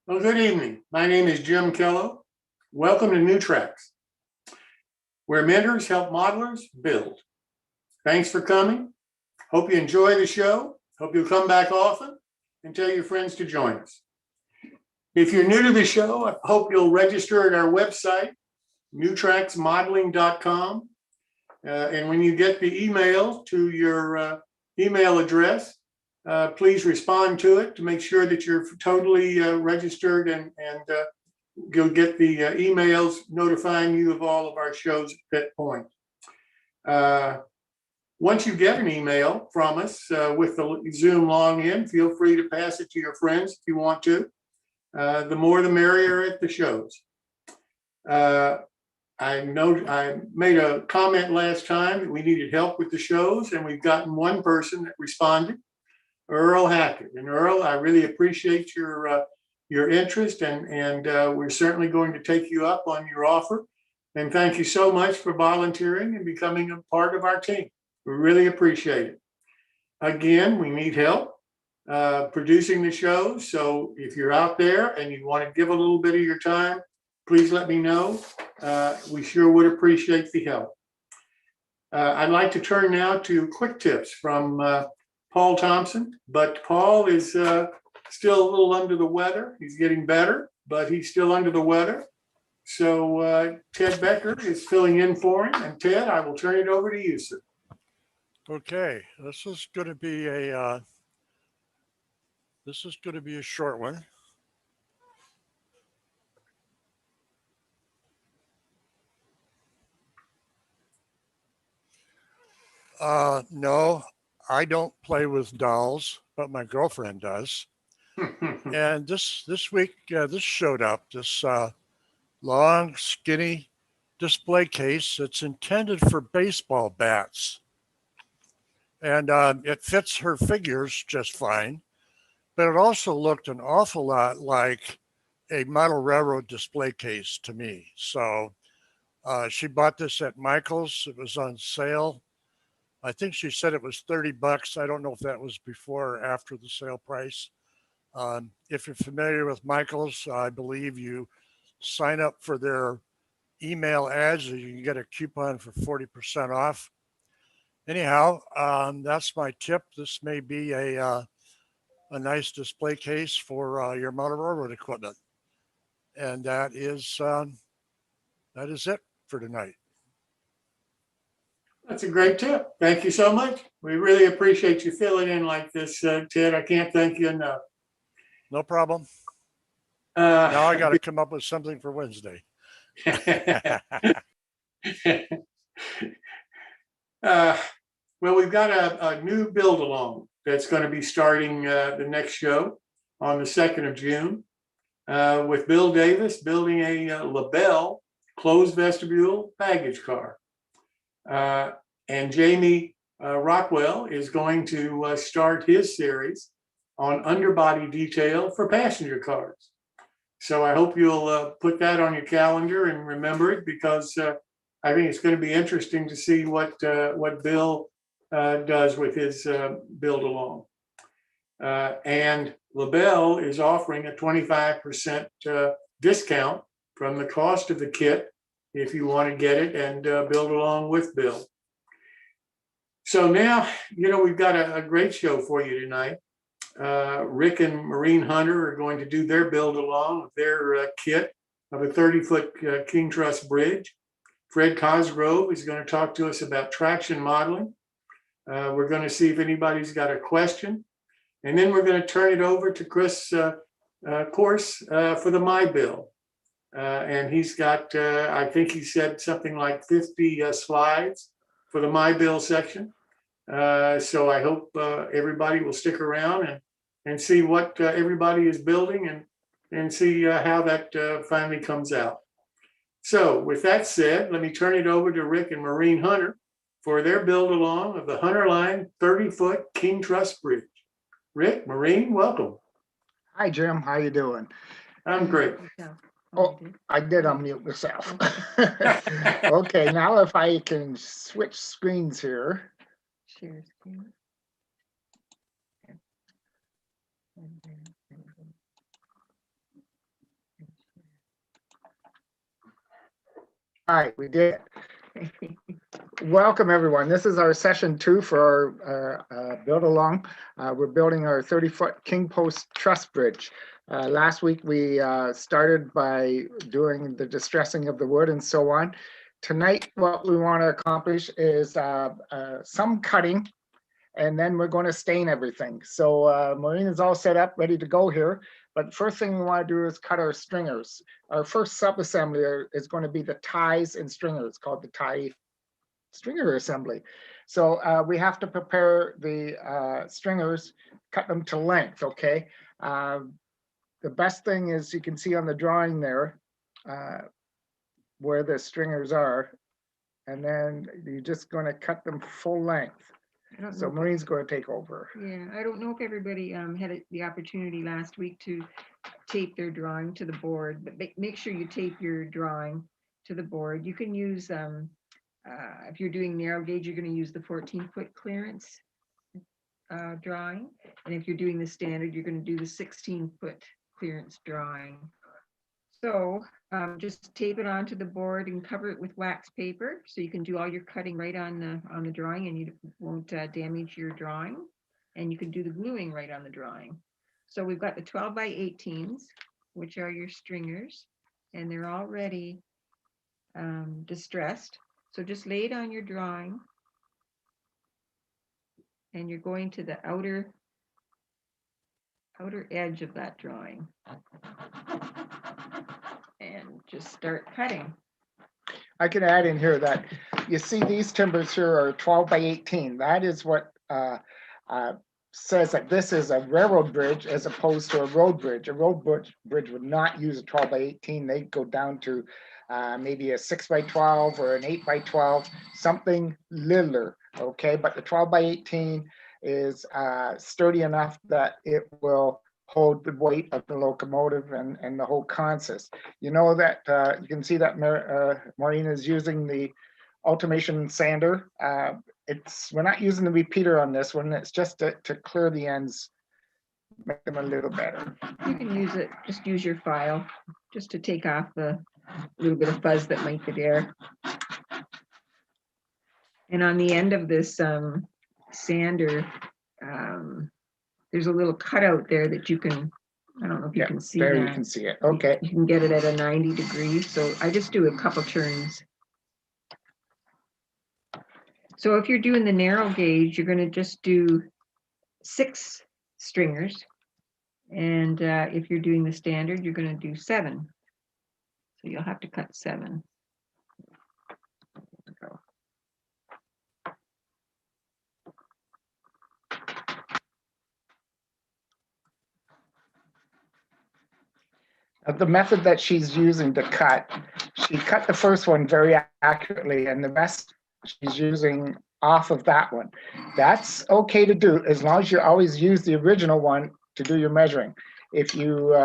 Well, good evening. My name is Jim Kello. Welcome to New Tracks, where mentors help modelers build. Thanks for coming. Hope you enjoy the show. Hope you'll come back often and tell your friends to join us. If you're new to the show, I hope you'll register at our website, newtracksmodeling.com. And when you get the email to your email address, please respond to it to make sure that you're totally registered and you'll get the emails notifying you of all of our shows at that point. Once you get an email from us with the Zoom login, feel free to pass it to your friends if you want to. The more the merrier at the shows. I made a comment last time that we needed help with the shows, and we've gotten one person that responded, Earl Hackett. And Earl, I really appreciate your interest, and we're certainly going to take you up on your offer. And thank you so much for volunteering and becoming a part of our team. We really appreciate it. Again, we need help producing the shows. So if you're out there and you want to give a little bit of your time, please let me know. We sure would appreciate the help. I'd like to turn now to quick tips from Paul Thompson, but Paul is still a little under the weather. He's getting better, but he's still under the weather. So Ted Becker is filling in for him. And Ted, I will turn it over to you, sir. Okay, this is going to be a short one. No, I don't play with dolls, but my girlfriend does. And this week, this showed up, this long, skinny display case that's intended for baseball bats. And it fits her figures just fine, but it also looked an awful lot like a model railroad display case to me. So she bought this at Michael's. It was on sale. I think she said it was $30. I don't know if that was before or after the sale price. If you're familiar with Michael's, I believe you sign up for their email ads and you can get a coupon for 40% off. Anyhow, that's my tip. This may be a nice display case for your model railroad equipment. And that is it for tonight. That's a great tip. Thank you so much. We really appreciate you filling in like this, Ted. I can't thank you enough. No problem. Now I got to come up with something for Wednesday. Well, we've got a new build along that's going to be starting the next show on the 2nd of June with Bill Davis building a LaBelle closed vestibule baggage car. And Jamie Rockwell is going to start his series on underbody detail for passenger cars. So I hope you'll put that on your calendar and remember it, because I think it's going to be interesting to see what Bill does with his build along. And LaBelle is offering a 25% discount from the cost of the kit if you want to get it and build along with Bill. So now, we've got a great show for you tonight. Rick and Maureen Hunter are going to do their build along with their kit of a 30-foot King Truss bridge. Fred Cosgrove is going to talk to us about traction modeling. We're going to see if anybody's got a question. And then we're going to turn it over to Chris Course for the My Bill. And he's got, I think he said something like 50 slides for the My Bill section. So I hope everybody will stick around and see what everybody is building and see how that finally comes out. So with that said, let me turn it over to Rick and Maureen Hunter for their build along of the Hunter Line 30-foot King Truss Bridge. Rick, Maureen, welcome. Hi, Jim. How you doing? I'm great. Oh, I did unmute myself. Okay, now if I can switch screens here. Share screen. right, we did. Welcome, everyone. This is our session 2 for our build along. We're building our 30-foot king post truss bridge. Last week we started by doing the distressing of the wood and so on. Tonight, what we want to accomplish is some cutting, and then we're going to stain everything. So Maureen is all set up, ready to go here. But first thing we want to do is cut our stringers. Our first sub-assembly is going to be the ties and stringers, called the tie stringer assembly. So we have to prepare the stringers, cut them to length, okay? The best thing is you can see on the drawing there where the stringers are, and then you're just going to cut them full length. So Maureen's going to take over. Yeah, I don't know if everybody had the opportunity last week to tape their drawing to the board, but make sure you tape your drawing to the board. You can use, if you're doing narrow gauge, you're going to use the 14-foot clearance drawing. And if you're doing the standard, you're going to do the 16-foot clearance drawing. So just tape it onto the board and cover it with wax paper, so you can do all your cutting right on the drawing, and you won't damage your drawing. And you can do the gluing right on the drawing. So we've got the 12 by 18s, which are your stringers, and they're already distressed. So just lay it on your drawing, and you're going to the outer edge of that drawing. And just start cutting. I can add in here that you see these timbers here are 12 by 18. That is what says that this is a railroad bridge as opposed to a road bridge. A road bridge would not use a 12 by 18. They'd go down to maybe a 6 by 12 or an 8 by 12, something littler, okay? But the 12 by 18 is sturdy enough that it will hold the weight of the locomotive and the whole consist. You know that you can see that Maureen is using the automation sander. We're not using the repeater on this one. It's just to clear the ends, make them a little better. You can use it, just use your file, just to take off the little bit of fuzz that might be there. And on the end of this sander, there's a little cutout there that you can, I don't know if you can see there that. you can see it. Okay. You can get it at a 90 degrees. So I just do a couple turns. So if you're doing the narrow gauge, you're going to just do 6 stringers. And if you're doing the standard, you're going to do 7. So you'll have to cut 7. The method that she's using to cut, she cut the first one very accurately, and the rest she's using off of that one. That's okay to do as long as you always use the original one to do your measuring. If you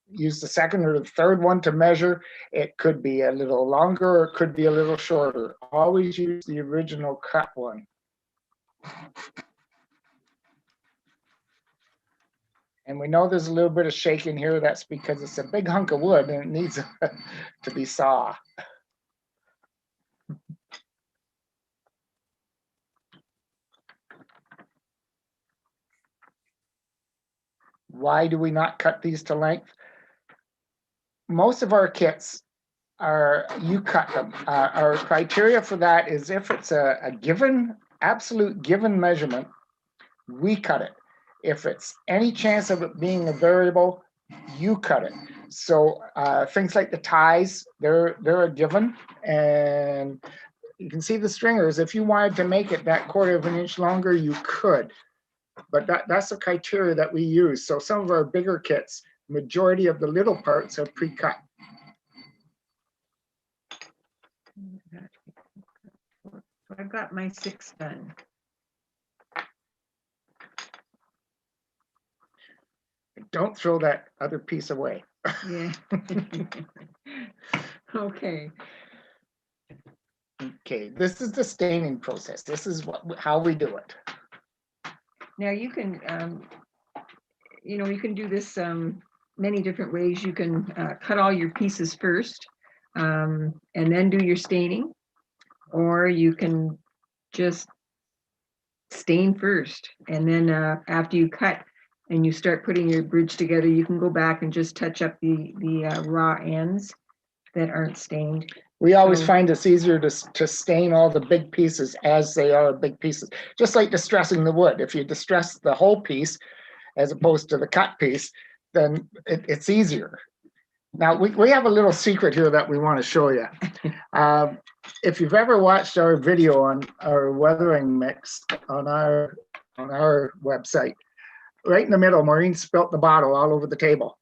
use the second or the third one to measure, it could be a little longer or it could be a little shorter. Always use the original cut one. And we know there's a little bit of shaking here. That's because it's a big hunk of wood and it needs to be saw. Why do we not cut these to length? Most of our kits are, you cut them. Our criteria for that is if it's a given, absolute given measurement, we cut it. If it's any chance of it being a variable, you cut it. So things like the ties, they're a given. And you can see the stringers. If you wanted to make it that 1/4 of an inch longer, you could. But that's the criteria that we use. So some of our bigger kits, majority of the little parts are pre-cut. I've got my 6 done. Don't throw that other piece away. Yeah. Okay. Okay, this is the staining process. This is how we do it. Now you can, you can do this many different ways. You can cut all your pieces first, and then do your staining, or you can just stain first, and then after you cut and you start putting your bridge together, you can go back and just touch up the raw ends that aren't stained. We always So- find it's easier to stain all the big pieces as they are big pieces, just like distressing the wood. If you distress the whole piece as opposed to the cut piece, then it's easier. Now, we have a little secret here that we want to show you. If you've ever watched our video on our weathering mix on our website, right in the middle, Maureen spilt the bottle all over the table.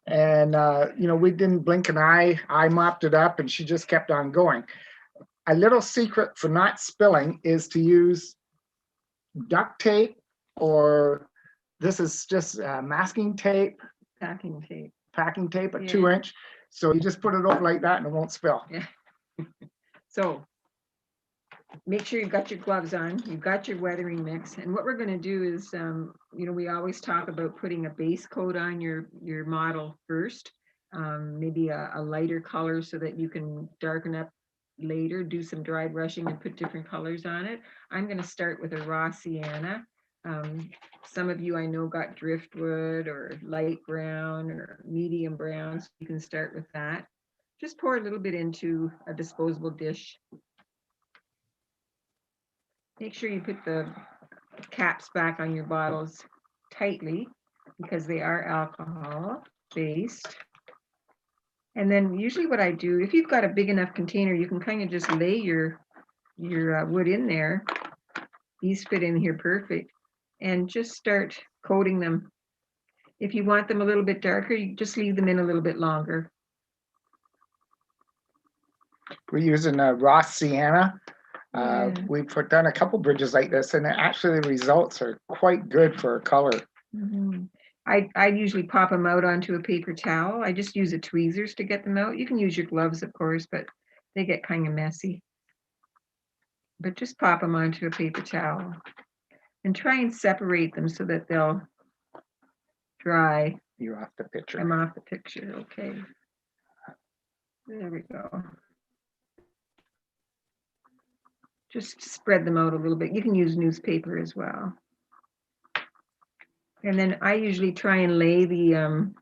And, you know, we didn't blink an eye. I mopped it up and she just kept on going. A little secret for not spilling is to use duct tape, or this is just masking tape, Packing tape. packing tape, a Yeah. 2-inch. So you just put it over like that and it won't spill. So make sure you've got your gloves on, you've got your weathering mix. And what we're going to do is, you know, we always talk about putting a base coat on your model first, maybe a lighter color so that you can darken up later, do some dry brushing and put different colors on it. I'm going to start with a raw sienna. Some of you I know got driftwood or light brown or medium brown, so you can start with that. Just pour a little bit into a disposable dish. Make sure you put the caps back on your bottles tightly because they are alcohol based. And then usually what I do, if you've got a big enough container, you can kind of just lay your wood in there. These fit in here perfect. And just start coating them. If you want them a little bit darker, you just leave them in a little bit longer. We're using a raw sienna. Yeah. We've done a couple bridges like this, and actually the results are quite good for a color. Mhm. I usually pop them out onto a paper towel. I just use the tweezers to get them out. You can use your gloves, of course, but they get kind of messy. But just pop them onto a paper towel and try and separate them so that they'll dry. You're off the picture. I'm off the picture, okay. There we go. Just spread them out a little bit. You can use newspaper as well. And then I usually try and lay the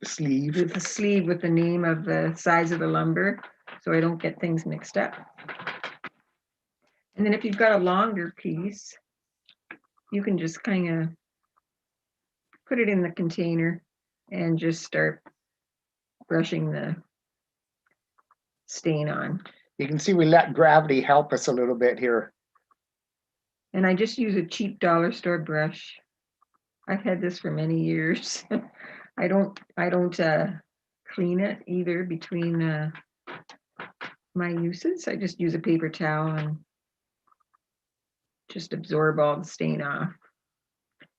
Sleeve. sleeve with the name of the size of the lumber, so I don't get things mixed up. And then if you've got a longer piece, you can just kind of put it in the container and just start brushing the stain on. You can see we let gravity help us a little bit here. And I just use a cheap dollar store brush. I've had this for many years. I don't clean it either between my uses. I just use a paper towel and just absorb all the stain off.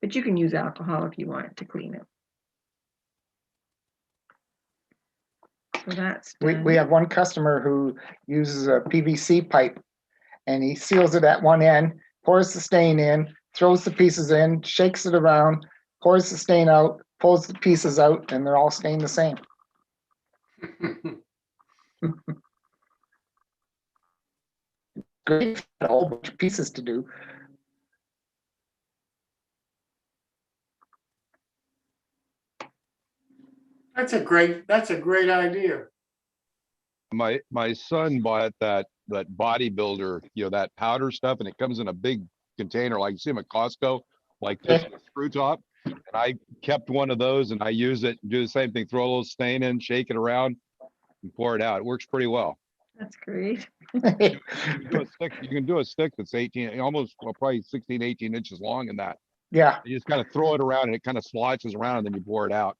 But you can use alcohol if you want to clean it. So that's done. We have one customer who uses a PVC pipe, and he seals it at one end, pours the stain in, throws the pieces in, shakes it around, pours the stain out, pulls the pieces out, and they're all stained the same. Great, a whole bunch of pieces to do. That's a great idea. My son bought that bodybuilder, you know, that powder stuff, and it comes in a big container, like you see them at Costco, like this with a screw top. And I kept one of those and I use it, do the same thing, throw a little stain in, shake it around, and pour it out. It works pretty well. That's great. You can do a stick that's 18, almost, well, probably 16, 18 inches long in that. Yeah, You just kind of throw it around and it kind of sloshes around and then you pour it out.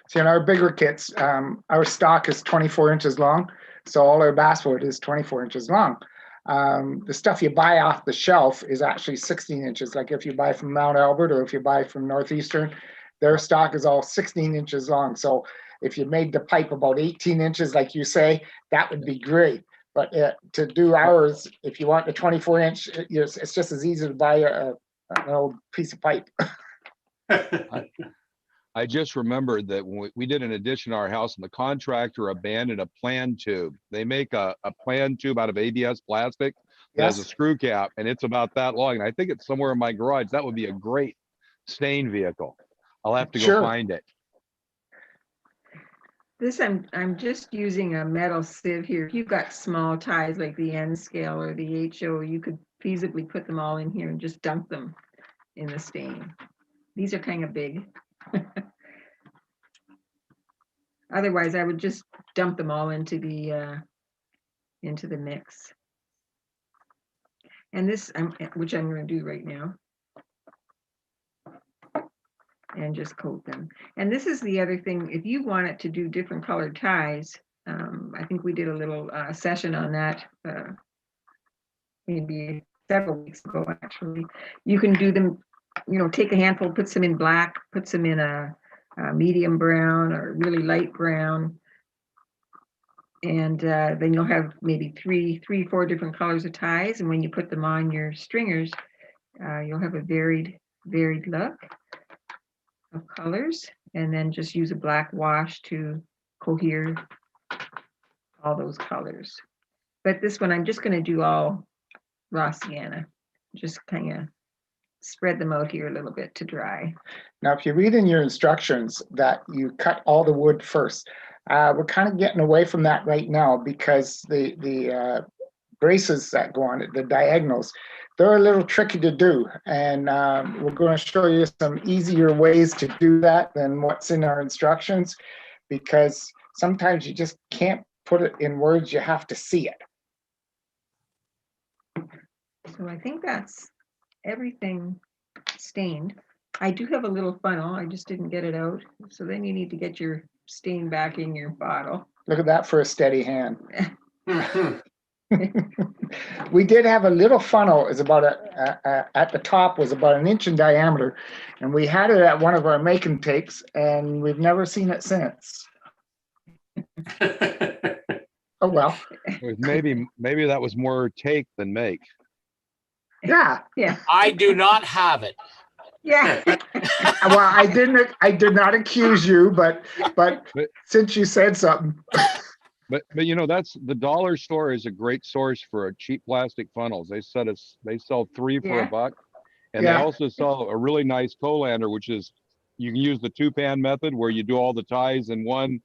see, in our bigger kits, our stock is 24 inches long, so all our basswood is 24 inches long. The stuff you buy off the shelf is actually 16 inches. Like if you buy from Mount Albert or if you buy from Northeastern, their stock is all 16 inches long. So if you made the pipe about 18 inches, like you say, that would be great. But to do ours, if you want the 24-inch, it's just as easy to buy an old piece of pipe. I just remembered that when we did an addition to our house and the contractor abandoned a plan tube. They make a plan tube out of ABS plastic that has a Yes, screw cap, and it's about that long. And I think it's somewhere in my garage. That would be a great stain vehicle. I'll have to go sure. find it. This, I'm just using a metal sieve here. If you've got small ties like the N scale or the HO, you could feasibly put them all in here and just dunk them in the stain. These are kind of big. Otherwise, I would just dump them all into the mix. And this, which I'm going to do right now, and just coat them. And this is the other thing. If you want it to do different colored ties, I think we did a little session on that maybe several weeks ago. Actually, you can do them. You know, take a handful, put some in black, put some in a medium brown or really light brown. And then you'll have maybe three, 4 different colors of ties. And when you put them on your stringers, you'll have a varied look of colors. And then just use a black wash to cohere all those colors. But this one, I'm just going to do all raw sienna. Just kind of spread them out here a little bit to dry. Now, if you read in your instructions that you cut all the wood first, we're kind of getting away from that right now because the braces that go on it, the diagonals, they're a little tricky to do. And we're going to show you some easier ways to do that than what's in our instructions, because sometimes you just can't put it in words, you have to see it. So I think that's everything stained. I do have a little funnel. I just didn't get it out. So then you need to get your stain back in your bottle. Look at that for a steady hand. We did have a little funnel. It's about at the top was about 1 inch in diameter, and we had it at one of our making tapes, and we've never seen it since. Oh well. Maybe that was more take than make. Yeah. Yeah. I do not have it. Yeah. Well, I did not accuse you, but since you said something. But you know, that's the dollar store is a great source for cheap plastic funnels. They sell 3 for Yeah. $1, and Yeah. they also sell a really nice colander, which is you can use the 2-pan method where you do all the ties in one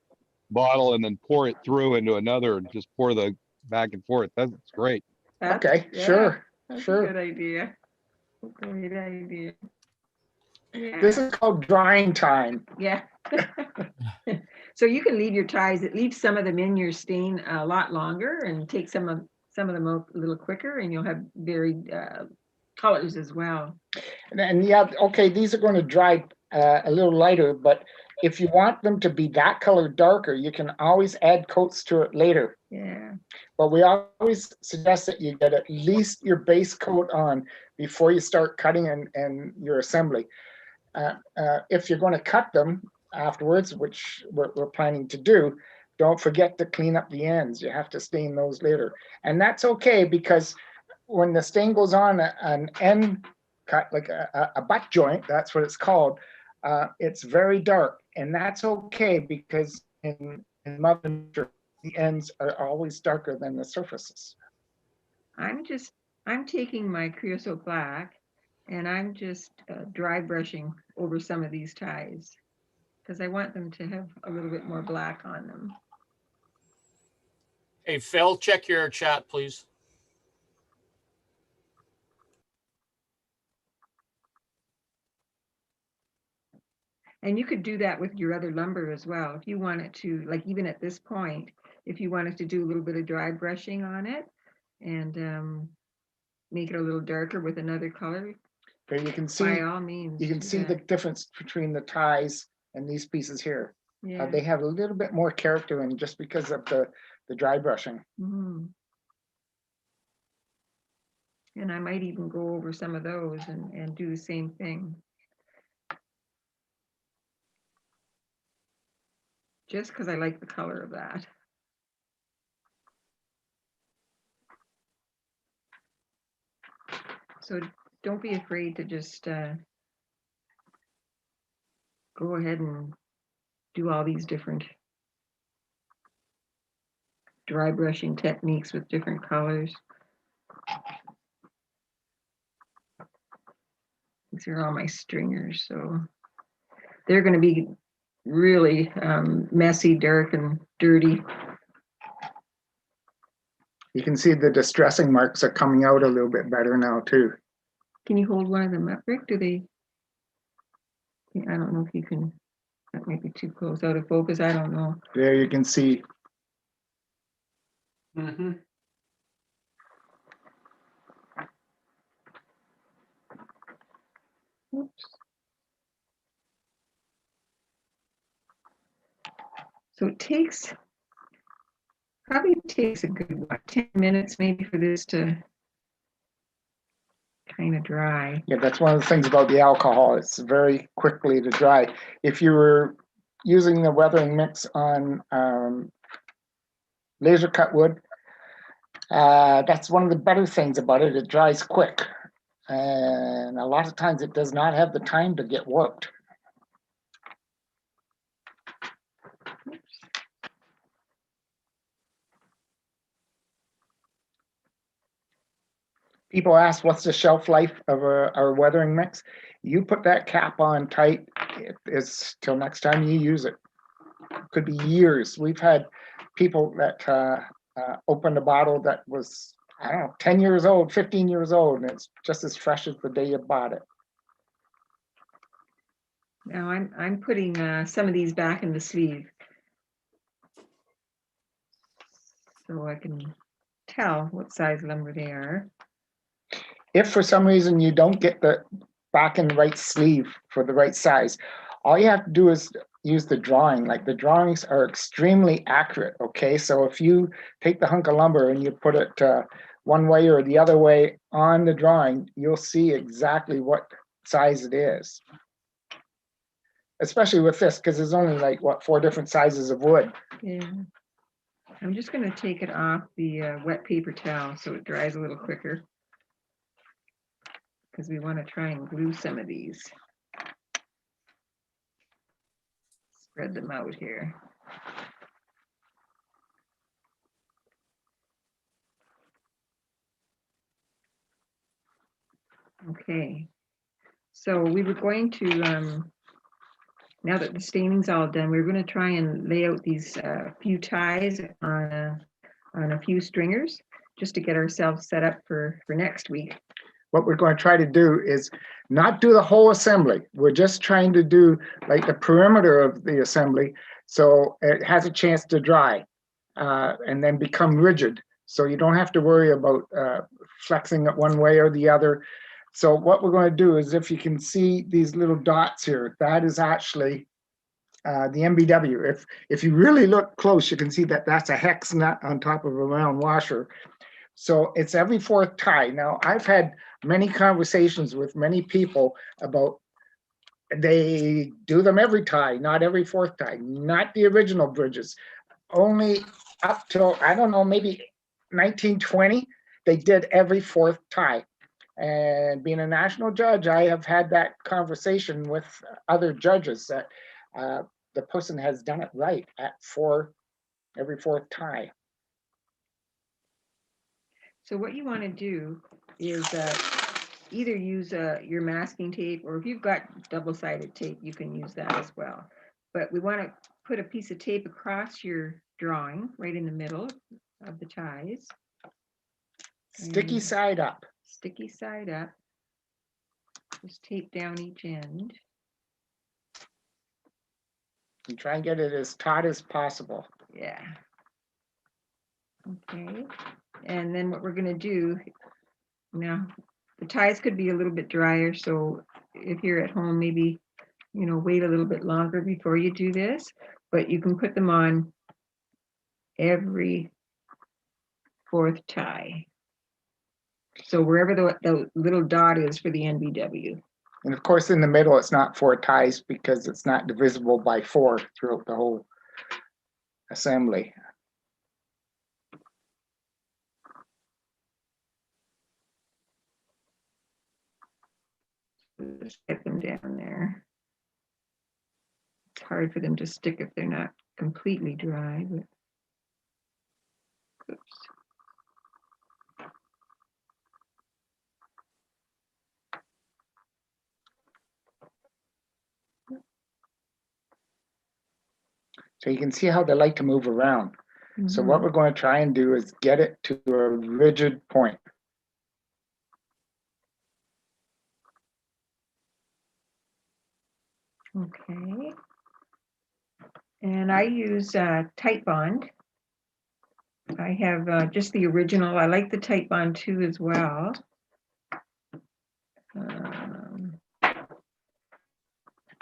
bottle and then pour it through into another and just pour the back and forth. That's great. Okay, Yeah, sure, that's sure. a good idea. Great idea. Yeah. This is called drying time. Yeah. So you can leave your ties, leave some of them in your stain a lot longer and take some of them out a little quicker, and you'll have varied colors as well. And yeah, okay, these are going to dry a little lighter, but if you want them to be that color darker, you can always add coats to it later. Yeah. But we always suggest that you get at least your base coat on before you start cutting and your assembly. If you're going to cut them afterwards, which we're planning to do, don't forget to clean up the ends. You have to stain those later. And that's okay, because when the stain goes on an end cut, like a butt joint, that's what it's called, it's very dark. And that's okay, because in Mother Nature, the ends are always darker than the surfaces. I'm taking my creosote black and I'm just dry brushing over some of these ties because I want them to have a little bit more black on them. Hey, Phil, check your chat, please. And you could do that with your other lumber as well. If you wanted to, like even at this point, if you wanted to do a little bit of dry brushing on it and make it a little darker with another color, Okay, you can see, by all means. you can do see that. the difference between the ties and these pieces here. Yeah. They have a little bit more character in just because of the dry brushing. Mhm. And I might even go over some of those and do the same thing. Just because I like the color of that. So don't be afraid to just go go ahead and do all these different dry brushing techniques with different colors. These are all my stringers, so they're going to be really messy, dark, and dirty. You can see the distressing marks are coming out a little bit better now too. Can you hold one of them up, Rick? Do they? I don't know if you can. That might be too close out of focus. I don't know. There you can see. Mhm. Oops. So it probably takes a good, what, 10 minutes maybe for this to kind of dry. Yeah, that's one of the things about the alcohol. It's very quickly to dry. If you were using the weathering mix on laser cut wood, that's one of the better things about it. It dries quick. And a lot of times it does not have the time to get warped. People ask, what's the shelf life of our weathering mix? You put that cap on tight, it's till next time you use it. Could be years. We've had people that opened a bottle that was, I don't know, 10 years old, 15 years old, and it's just as fresh as the day you bought it. Now I'm putting some of these back in the sleeve so I can tell what size lumber they are. If for some reason you don't get the back in the right sleeve for the right size, all you have to do is use the drawing. Like, the drawings are extremely accurate, okay? So if you take the hunk of lumber and you put it one way or the other way on the drawing, you'll see exactly what size it is. Especially with this, because there's only like, what, 4 different sizes of wood. Yeah. I'm just going to take it off the wet paper towel so it dries a little quicker, because we want to try and glue some of these. Spread them out here. Okay, so we were going to, now that the staining's all done, we're going to try and lay out these few ties on a few stringers, just to get ourselves set up for next week. What we're going to try to do is not do the whole assembly. We're just trying to do like the perimeter of the assembly so it has a chance to dry and then become rigid. So you don't have to worry about flexing it one way or the other. So what we're going to do is, if you can see these little dots here, that is actually the MBW. If you really look close, you can see that that's a hex nut on top of a round washer. So it's every 4th tie. Now, I've had many conversations with many people about, they do them every tie, not every 4th tie, not the original bridges. Only up till, I don't know, maybe 1920, they did every 4th tie. And being a national judge, I have had that conversation with other judges that the person has done it right at every 4th tie. So what you want to do is either use your masking tape, or if you've got double-sided tape, you can use that as well. But we want to put a piece of tape across your drawing right in the middle of the ties. Sticky side up. Sticky side up. Just tape down each end. And try and get it as taut as possible. Yeah. Okay. And then what we're going to do now, the ties could be a little bit drier, so if you're at home, maybe, wait a little bit longer before you do this, but you can put them on every 4th tie. So wherever the little dot is for the NBW. And of course, in the middle, it's not 4 ties because it's not divisible by 4 throughout the whole assembly. Just get them down there. hard for them to stick if they're not completely dry. But... Oops. So you can see how they like to move around. So what we're going to try and do is get it to a rigid point. Okay. And I use Tight Bond. I have just the original. I like the Tight Bond 2 as well.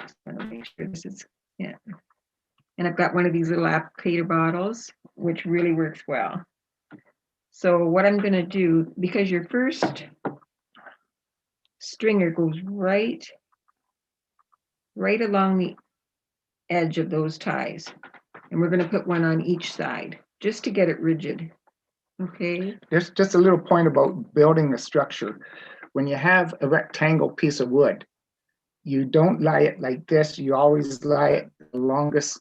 Just want to make sure this is, yeah. And I've got one of these little applicator bottles, which really works well. So what I'm going to do, because your first stringer goes right along the edge of those ties. And we're going to put one on each side just to get it rigid. Okay. There's just a little point about building a structure. When you have a rectangle piece of wood, you don't lie it like this. You always lie it the longest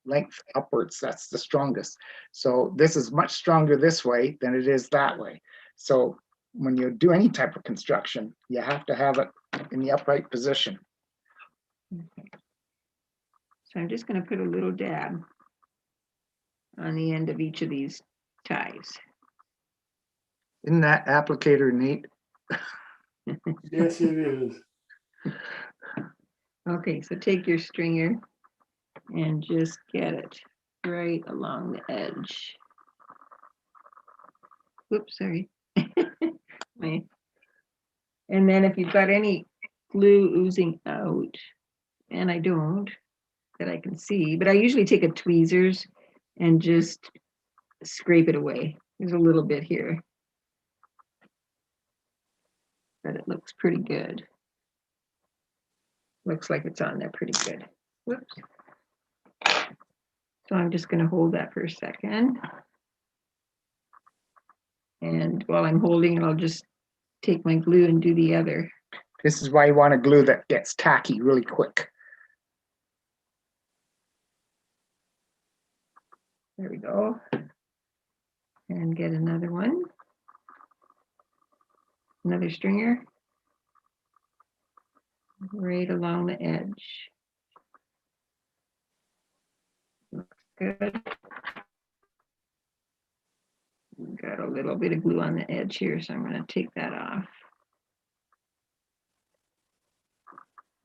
length upwards. That's the strongest. So this is much stronger this way than it is that way. So when you do any type of construction, you have to have it in the upright position. Okay. So I'm just going to put a little dab on the end of each of these ties. Isn't that applicator neat? Yes, it is. Okay, so take your stringer and just get it right along the edge. Oops, sorry. And then if you've got any glue oozing out, and I don't, that I can see, but I usually take a tweezers and just scrape it away. There's a little bit here, but it looks pretty good. Looks like it's on there pretty good. Whoops. So I'm just going to hold that for a second. And while I'm holding it, I'll just take my glue and do the other. This is why you want a glue that gets tacky really quick. There we go. And get another one. Another stringer. Right along the edge. Looks good. Got a little bit of glue on the edge here, so I'm going to take that off.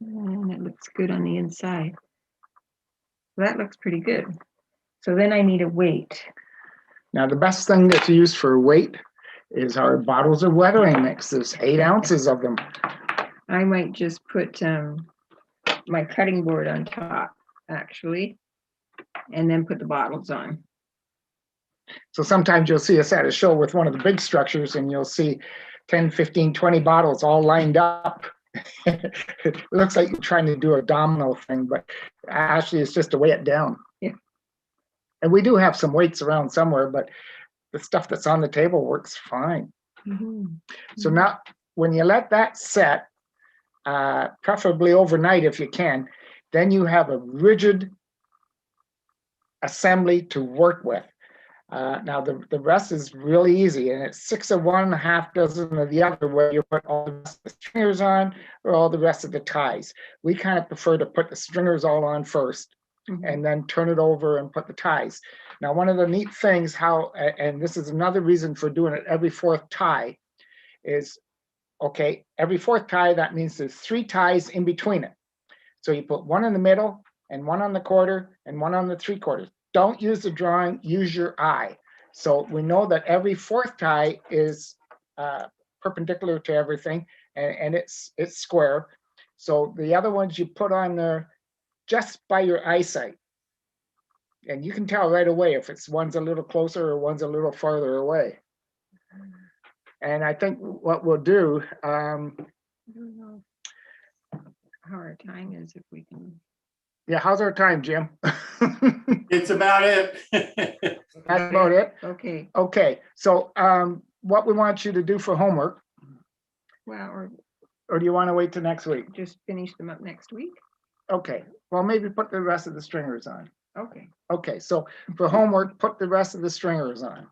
And it looks good on the inside. That looks pretty good. So then I need a weight. Now the best thing that's used for weight is our bottles of weathering mix. There's 8 ounces of them. I might just put my cutting board on top, actually, and then put the bottles on. So sometimes you'll see us at a show with one of the big structures and you'll see 10, 15, 20 bottles all lined up. It looks like you're trying to do a domino thing, but actually it's just to weigh it down. Yeah. And we do have some weights around somewhere, but the stuff that's on the table works fine. Mm-hmm. So now when you let that set, preferably overnight if you can, then you have a rigid assembly to work with. Now the rest is really easy, and it's 6 of one, half dozen of the other, where you put all the rest of the stringers on or all the rest of the ties. We kind of prefer to put the stringers all on first, and then turn it over and put the ties. Now, one of the neat things and this is another reason for doing it every 4th tie, is, okay, every 4th tie, that means there's 3 ties in between it. So you put one in the middle and one on the quarter and one on the 3/4. Don't use the drawing, use your eye. So we know that every 4th tie is perpendicular to everything, and it's square. So the other ones you put on there just by your eyesight. And you can tell right away if one's a little closer or one's a little farther away. And I think what we'll do, I don't know how our time is, if we can. yeah, how's our time, Jim? It's about it. That's about it. Okay. Okay, so what we want you to do for homework, Well, or or do you want to wait till next week? just finish them up next week. Okay, well, maybe put the rest of the stringers on. Okay. Okay, so for homework, put the rest of the stringers on.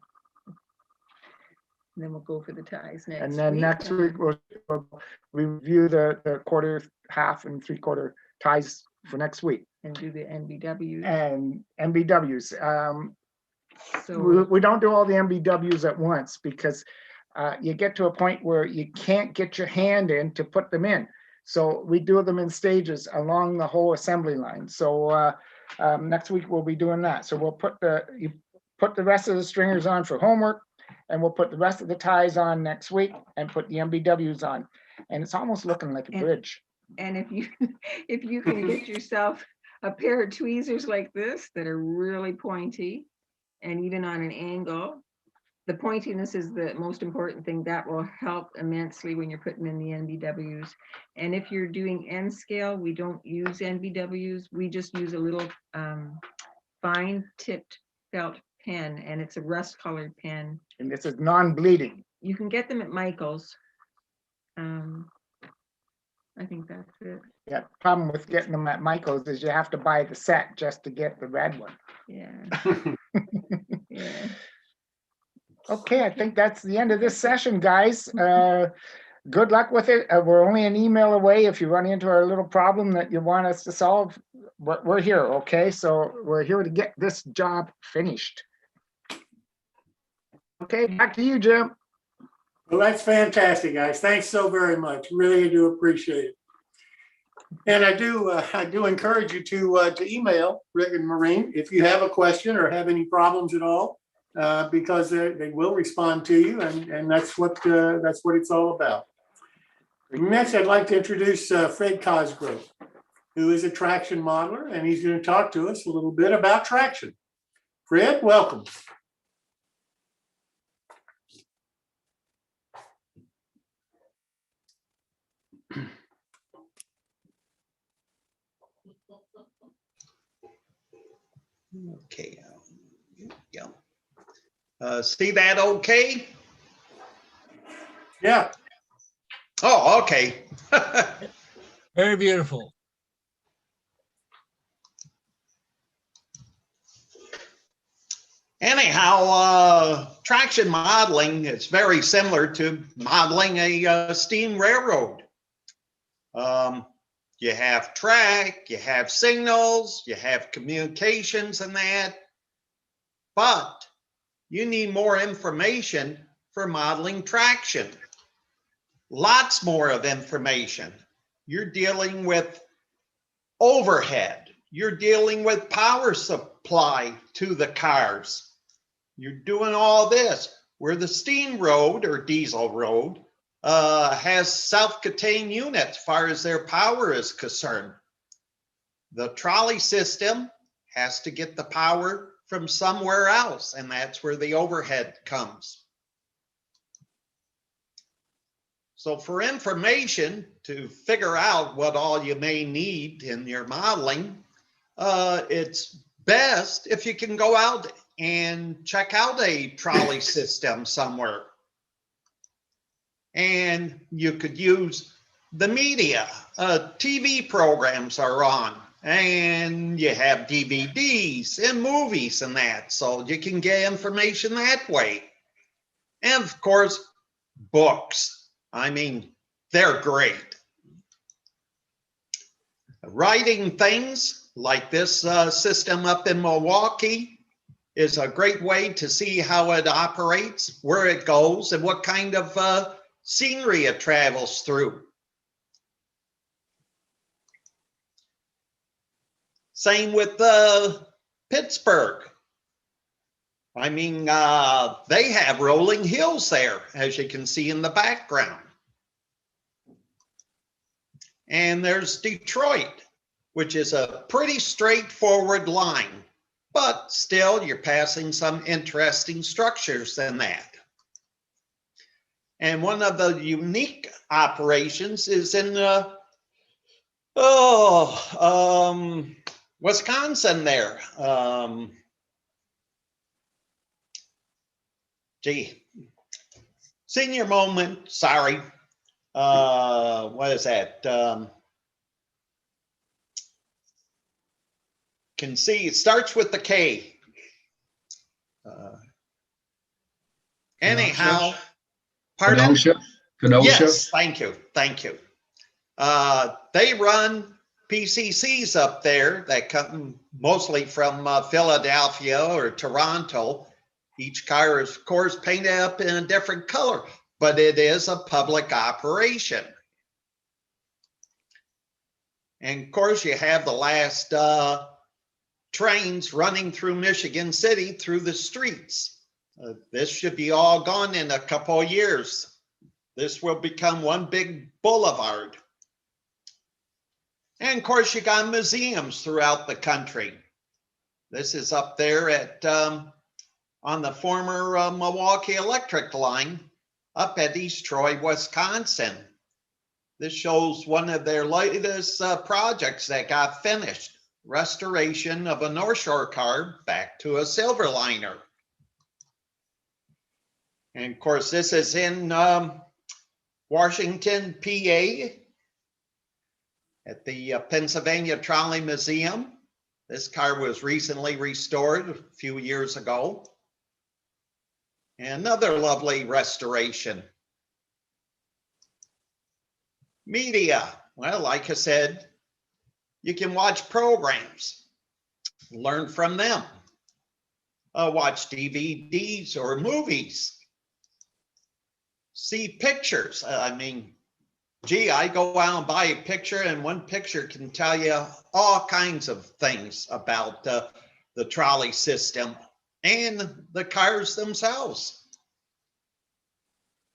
And then we'll go for the ties next week. And then next week, we'll review the quarter, half, and three-quarter ties for next week. And do the NBWs. And MBWs. So We don't do all the MBWs at once because you get to a point where you can't get your hand in to put them in. So we do them in stages along the whole assembly line. So next week we'll be doing that. So we'll put you put the rest of the stringers on for homework, and we'll put the rest of the ties on next week and put the MBWs on. And it's almost looking like a bridge. and if you can get yourself a pair of tweezers like this that are really pointy and even on an angle, the pointiness is the most important thing. That will help immensely when you're putting in the NBWs. And if you're doing N scale, we don't use NBWs. We just use a little fine tipped felt pen, and it's a rust colored pen. And this is non-bleeding. You can get them at Michael's. I think that's it. Yeah, problem with getting them at Michael's is you have to buy the set just to get the red one. Yeah. Yeah. Okay, I think that's the end of this session, guys. Good luck with it. We're only an email away. If you run into our little problem that you want us to solve, we're here, okay? So we're here to get this job finished. Okay, back to you, Jim. Well, that's fantastic, guys. Thanks so very much. Really do appreciate it. And I do encourage you to email Rick and Maureen if you have a question or have any problems at all, because they will respond to you, and that's what it's all about. Next, I'd like to introduce Fred Cosgrove, who is a traction modeler, and he's going to talk to us a little bit about traction. Fred, welcome. Okay. Yeah. See that okay? Yeah. Oh, okay. Very beautiful. Anyhow, traction modeling is very similar to modeling a steam railroad. You have track, you have signals, you have communications and that, but you need more information for modeling traction. Lots more of information. You're dealing with overhead. You're dealing with power supply to the cars. You're doing all this where the steam road or diesel road has self-contained units as far as their power is concerned. The trolley system has to get the power from somewhere else, and that's where the overhead comes. So for information to figure out what all you may need in your modeling, it's best if you can go out and check out a trolley system somewhere. And you could use the media. TV programs are on, and you have DVDs and movies and that, so you can get information that way. And of course, books. I mean, they're great. Writing things like this system up in Milwaukee is a great way to see how it operates, where it goes, and what kind of scenery it travels through. Same with Pittsburgh. I mean, they have rolling hills there, as you can see in the background. And there's Detroit, which is a pretty straightforward line, but still you're passing some interesting structures in that. And one of the unique operations is in Wisconsin there. Senior moment, sorry. What is that? can see, it starts with the K. Anyhow, pardon? Kenosha. Yes, thank you, thank you. They run PCCs up there that come mostly from Philadelphia or Toronto. Each car is, of course, painted up in a different color, but it is a public operation. And of course, you have the last trains running through Michigan City through the streets. This should be all gone in a couple of years. This will become one big boulevard. And of course, you got museums throughout the country. This is up there at on the former Milwaukee Electric line up at East Troy, Wisconsin. This shows one of their latest projects that got finished, restoration of a North Shore car back to a Silverliner. And of course, this is in Washington, PA, at the Pennsylvania Trolley Museum. This car was recently restored a few years ago. Another lovely restoration. Media, well, like I said, you can watch programs, learn from them, watch DVDs or movies, see pictures. I mean, gee, I go out and buy a picture, and one picture can tell you all kinds of things about the trolley system and the cars themselves.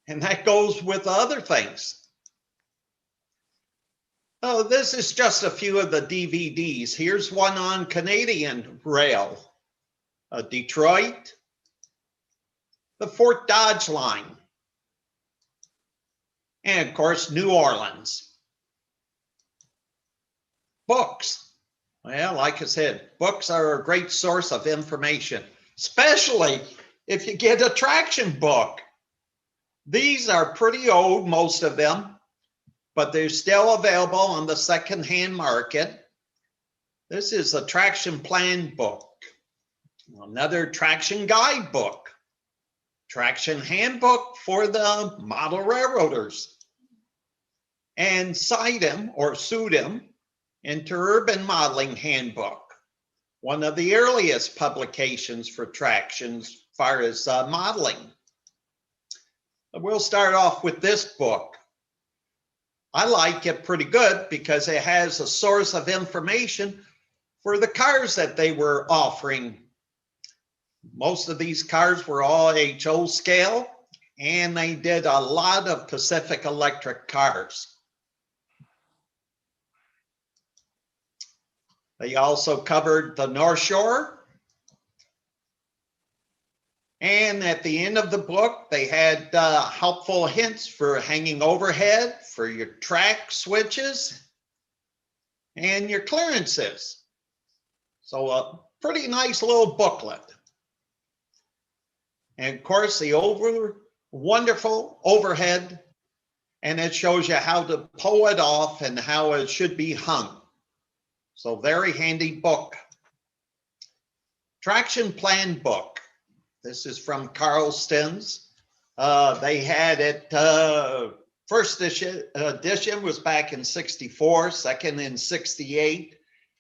And that goes with other things. Oh, this is just a few of the DVDs. Here's one on Canadian Rail, Detroit, the Fort Dodge line, and of course, New Orleans. Books. Well, like I said, books are a great source of information, especially if you get a traction book. These are pretty old, most of them, but they're still available on the secondhand market. This is a traction plan book, another traction guide book, traction handbook for the model railroaders, and CITEM or SUDEM, Interurban Modeling Handbook, one of the earliest publications for traction as far as modeling. We'll start off with this book. I like it pretty good because it has a source of information for the cars that they were offering. Most of these cars were all HO scale, and they did a lot of Pacific Electric cars. They also covered the North Shore. And at the end of the book, they had helpful hints for hanging overhead, for your track switches, and your clearances. So a pretty nice little booklet. And of course, the wonderful overhead, and it shows you how to pull it off and how it should be hung. So very handy book. Traction plan book. This is from Carlston's. They had it, first edition was back in '64, second in '68,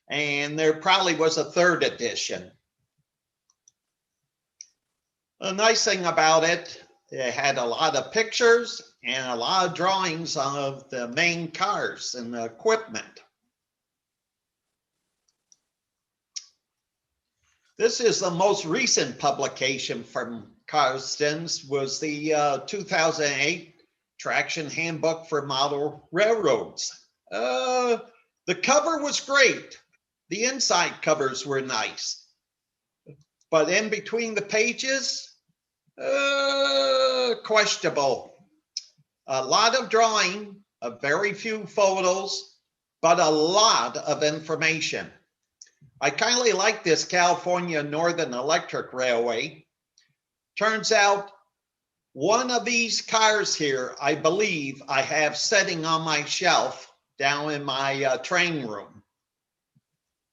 and there probably was a third edition. The nice thing about it, it had a lot of pictures and a lot of drawings of the main cars and the equipment. This is the most recent publication from Carlston's, was the 2008 Traction Handbook for Model Railroads. The cover was great. The inside covers were nice. But in between the pages, questionable. A lot of drawing, a very few photos, but a lot of information. I kindly like this California Northern Electric Railway. Turns out one of these cars here, I believe I have sitting on my shelf down in my train room.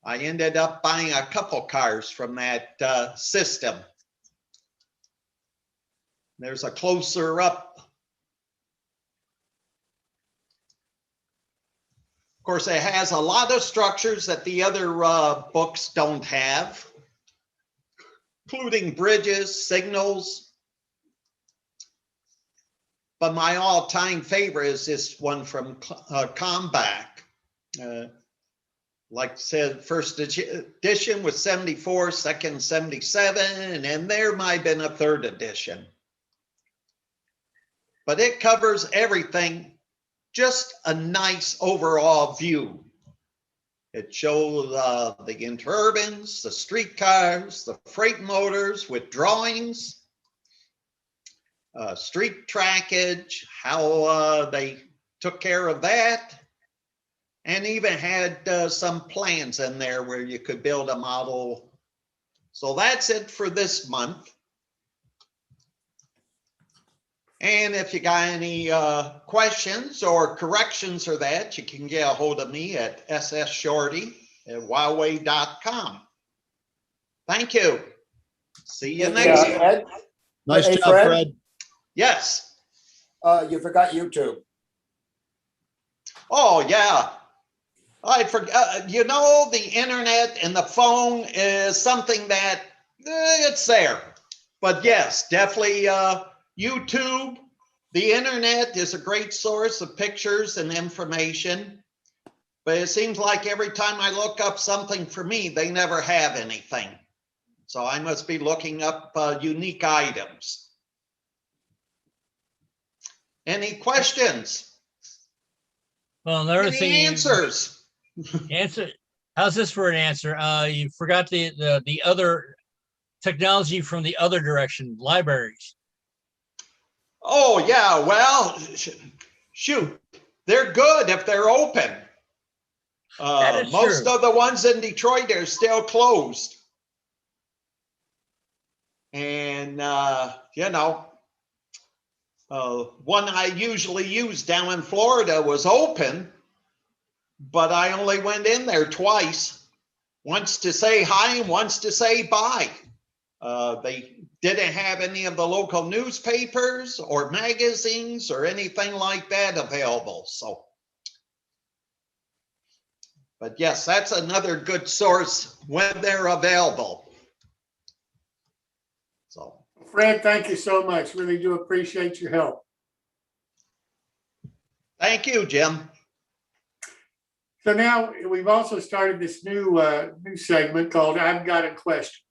I ended up buying a couple cars from that system. There's a closer up. Of course, it has a lot of structures that the other books don't have, including bridges, signals. But my all-time favorite is this one from Comback. Like I said, first edition was 74, second 77, and there might have been a third edition. But it covers everything, just a nice overall view. It shows the Interurbans, the streetcars, the freight motors with drawings, street trackage, how they took care of that, and even had some plans in there where you could build a model. So that's it for this month. And if you got any questions or corrections or that, you can get a hold of me at ssshorty@huawei.com. Thank you. See you next time. Ed? Nice Hey, job, Fred. Yes. You forgot YouTube. Oh, yeah. I forgot. You know, the internet and the phone is something that it's there. But yes, definitely YouTube. The internet is a great source of pictures and information. But it seems like every time I look up something for me, they never have anything. So I must be looking up unique items. Any questions? Well, another Any thing. answers? Answer. How's this for an answer? You forgot the other technology from the other direction, libraries. Oh, yeah. Well, shoot, they're good if they're open. That is Most true. of the ones in Detroit are still closed. And, you know, one I usually use down in Florida was open, but I only went in there twice, once to say hi and once to say bye. They didn't have any of the local newspapers or magazines or anything like that available. So, but yes, that's another good source when they're available. So, Fred, thank you so much. Really do appreciate your help. thank you, Jim. So now we've also started this new segment called I've Got a Question.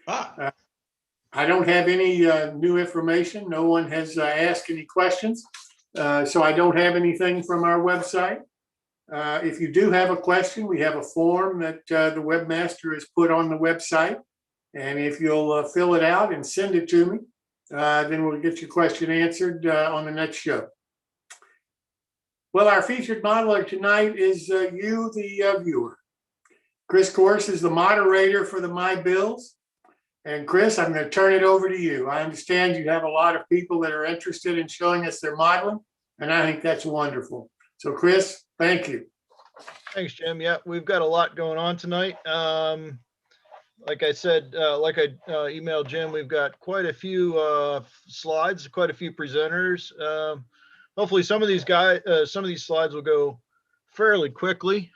I don't have any new information. No one has asked any questions. So I don't have anything from our website. If you do have a question, we have a form that the webmaster has put on the website. And if you'll fill it out and send it to me, then we'll get your question answered on the next show. Well, our featured modeler tonight is you, the viewer. Chris Course is the moderator for the My Bills. And Chris, I'm going to turn it over to you. I understand you have a lot of people that are interested in showing us their modeling, and I think that's wonderful. So Chris, thank you. Thanks, Jim. Yeah, we've got a lot going on tonight. Like I said, like I emailed Jim, we've got quite a few slides, quite a few presenters. Hopefully some of these slides will go fairly quickly.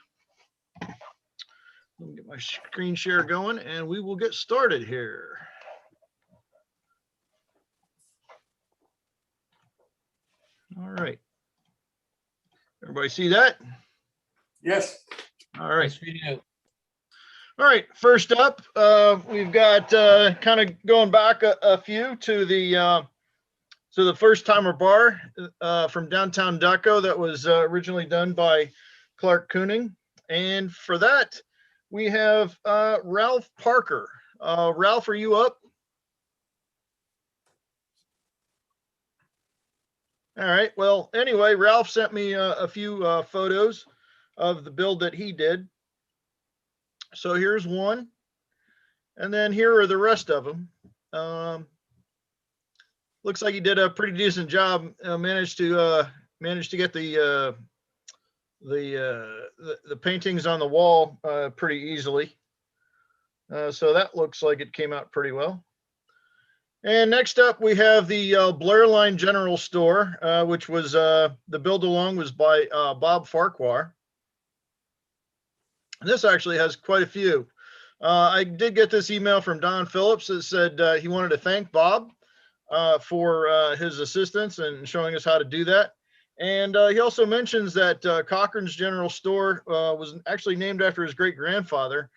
Let me get my screen share going and we will get started here. All right. Everybody see that? Yes. All right. Yes, we do. All right, first up, we've got kind of going back a few to the first timer bar from downtown Ducko that was originally done by Clark Kooning. And for that, we have Ralph Parker. Ralph, are you up? All right, well, anyway, Ralph sent me a few photos of the build that he did. So here's one, and then here are the rest of them. Looks like he did a pretty decent job. Managed to get the the paintings on the wall pretty easily. So that looks like it came out pretty well. And next up, we have the Blair Line General Store, which was the build along was by Bob Farquhar. This actually has quite a few. I did get this email from Don Phillips that said he wanted to thank Bob for his assistance and showing us how to do that. And he also mentions that Cochrane's General Store was actually named after his great grandfather,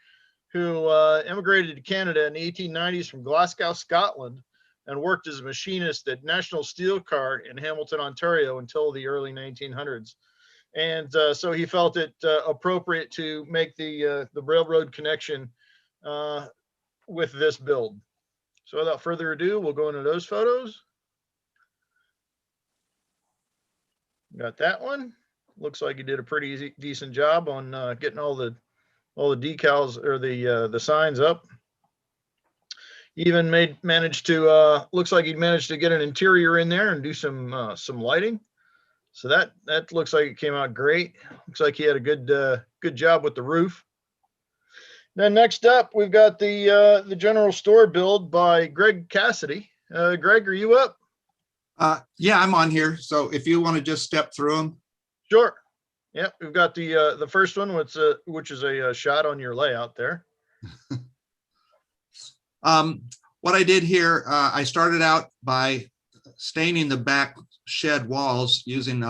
who emigrated to Canada in the 1890s from Glasgow, Scotland, and worked as a machinist at National Steel Car in Hamilton, Ontario until the early 1900s. And so he felt it appropriate to make the railroad connection with this build. So without further ado, we'll go into those photos. Got that one. Looks like he did a pretty decent job on getting all the decals or the signs up. Even managed to looks like he managed to get an interior in there and do some lighting. So that looks like it came out great. Looks like he had a good job with the roof. Then next up, we've got the general store build by Greg Cassidy. Greg, are you up? Yeah, I'm on here. So if you want to just step through them. Sure. Yep, we've got the first one, which is a shot on your layout there. What I did here, I started out by staining the back shed walls using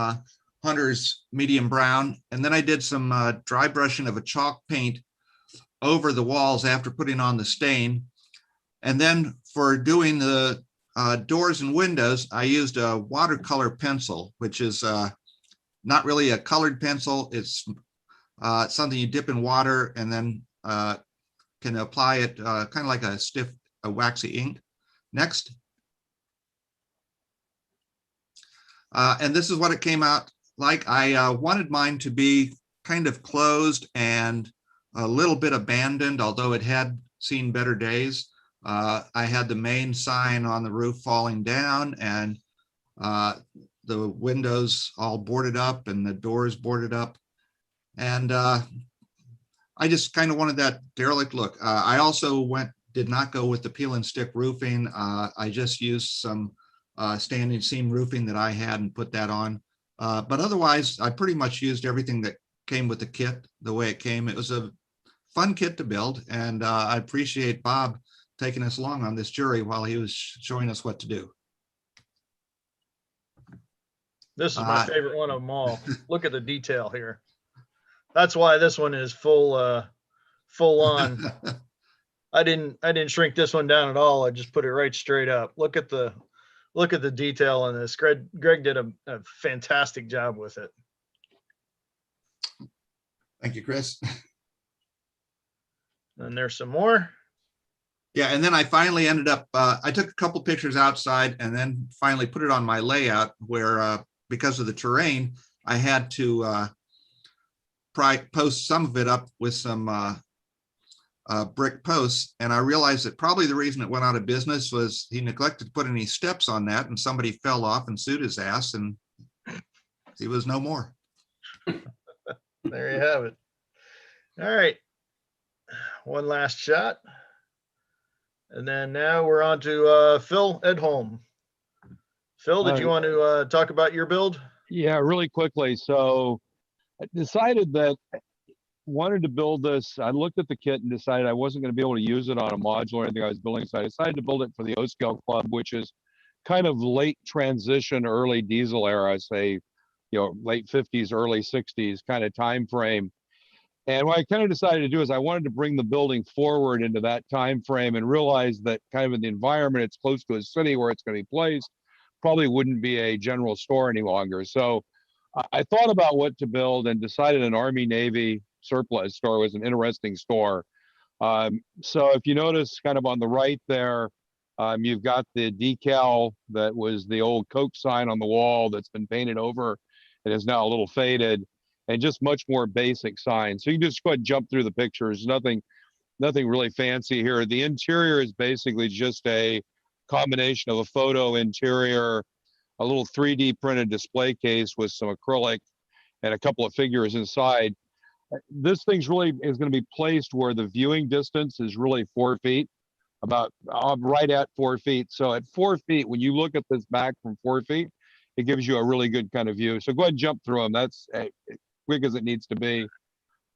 Hunter's medium brown, and then I did some dry brushing of a chalk paint over the walls after putting on the stain. And then for doing the doors and windows, I used a watercolor pencil, which is not really a colored pencil. It's something you dip in water and then can apply it kind of like a stiff, waxy ink. Next. And this is what it came out like. I wanted mine to be kind of closed and a little bit abandoned, although it had seen better days. I had the main sign on the roof falling down, and the windows all boarded up and the doors boarded up. And I just kind of wanted that derelict look. I also did not go with the peel and stick roofing. I just used some standing seam roofing that I had and put that on. But otherwise, I pretty much used everything that came with the kit the way it came. It was a fun kit to build, and I appreciate Bob taking us along on this journey while he was showing us what to do. This is my favorite one of them all. Look at the detail here. That's why this one is full on. I didn't shrink this one down at all. I just put it right straight up. Look at the detail on this. Greg did a fantastic job with it. Thank you, Chris. And there's some more. Yeah, and then I finally ended up, I took a couple pictures outside and then finally put it on my layout where, because of the terrain, I had to post some of it up with some brick posts. And I realized that probably the reason it went out of business was he neglected to put any steps on that, and somebody fell off and sued his ass, and he was no more. There you have it. All right. One last shot. And then now we're on to Phil Edholm. Phil, did you want to talk about your build? Yeah, really quickly. So I decided that I wanted to build this. I looked at the kit and decided I wasn't going to be able to use it on a modular or anything I was building. So I decided to build it for the O-Scale Club, which is kind of late transition, early diesel era, say, late 50s, early 60s kind of time frame. And what I kind of decided to do is I wanted to bring the building forward into that time frame and realize that kind of in the environment, it's close to a city where it's going to be placed, probably wouldn't be a general store any longer. So I thought about what to build and decided an Army Navy surplus store was an interesting store. So if you notice kind of on the right there, you've got the decal that was the old Coke sign on the wall that's been painted over. It is now a little faded, and just much more basic signs. So you can just go ahead and jump through the pictures. Nothing really fancy here. The interior is basically just a combination of a photo interior, a little 3D printed display case with some acrylic, and a couple of figures inside. This thing's really is going to be placed where the viewing distance is really 4 feet, about right at 4 feet. So at 4 feet, when you look at this back from 4 feet, it gives you a really good kind of view. So go ahead and jump through them. That's quick as it needs to be.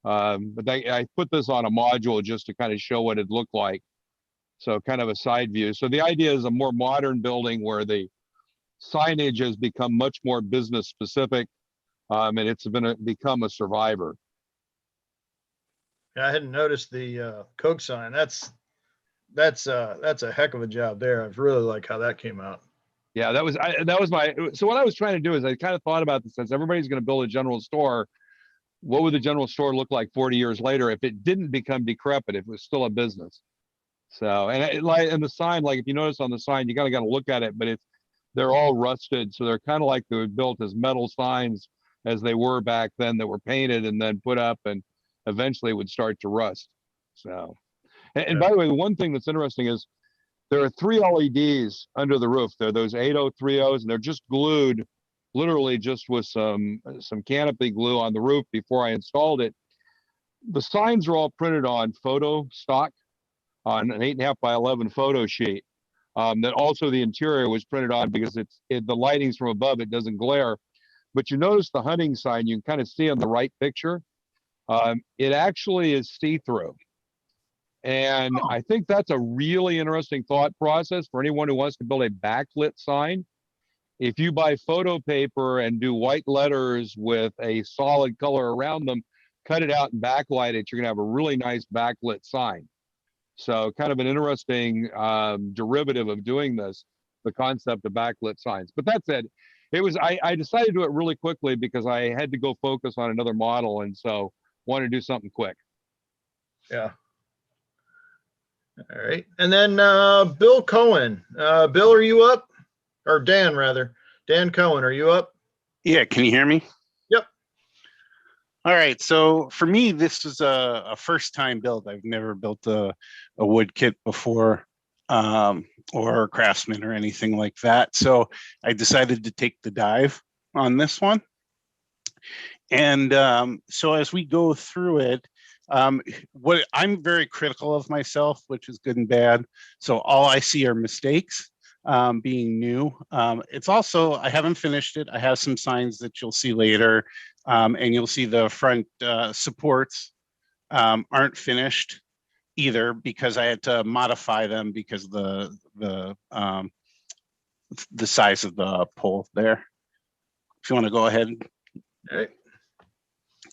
But I put this on a module just to kind of show what it looked like. So kind of a side view. So the idea is a more modern building where the signage has become much more business specific, and it's become a survivor. Yeah, I hadn't noticed the Coke sign. That's a heck of a job there. I really like how that came out. Yeah, that was my. So what I was trying to do is I kind of thought about this, since everybody's going to build a general store. What would the general store look like 40 years later if it didn't become decrepit, if it was still a business? So, and the sign, like if you notice on the sign, you got to look at it, but they're all rusted. So they're kind of like they were built as metal signs as they were back then, that were painted and then put up and eventually would start to rust. So, and by the way, the one thing that's interesting is there are 3 LEDs under the roof. They're those 8030s, and they're just glued, literally just with some canopy glue on the roof before I installed it. The signs are all printed on photo stock, on an 8.5 by 11 photo sheet. That also the interior was printed on because the lighting's from above, it doesn't glare. But you notice the hunting sign, you can kind of see on the right picture. It actually is see-through. And I think that's a really interesting thought process for anyone who wants to build a backlit sign. If you buy photo paper and do white letters with a solid color around them, cut it out and backlight it, you're gonna have a really nice backlit sign. So kind of an interesting derivative of doing this, the concept of backlit signs. But that said, I decided to do it really quickly because I had to go focus on another model, and so wanted to do something quick. Yeah. All right. And then Bill Cohen. Bill, are you up? Or Dan, rather. Dan Cohen, are you up? Yeah, can you hear me? Yep. All right. So for me, this is a first time build. I've never built a wood kit before, or Craftsman or anything like that. So I decided to take the dive on this one. And so as we go through it, what I'm very critical of myself, which is good and bad. So all I see are mistakes, being new. It's also, I haven't finished it. I have some signs that you'll see later, and you'll see the front supports aren't finished either, because I had to modify them because the size of the pole there. If you want to go ahead. All right.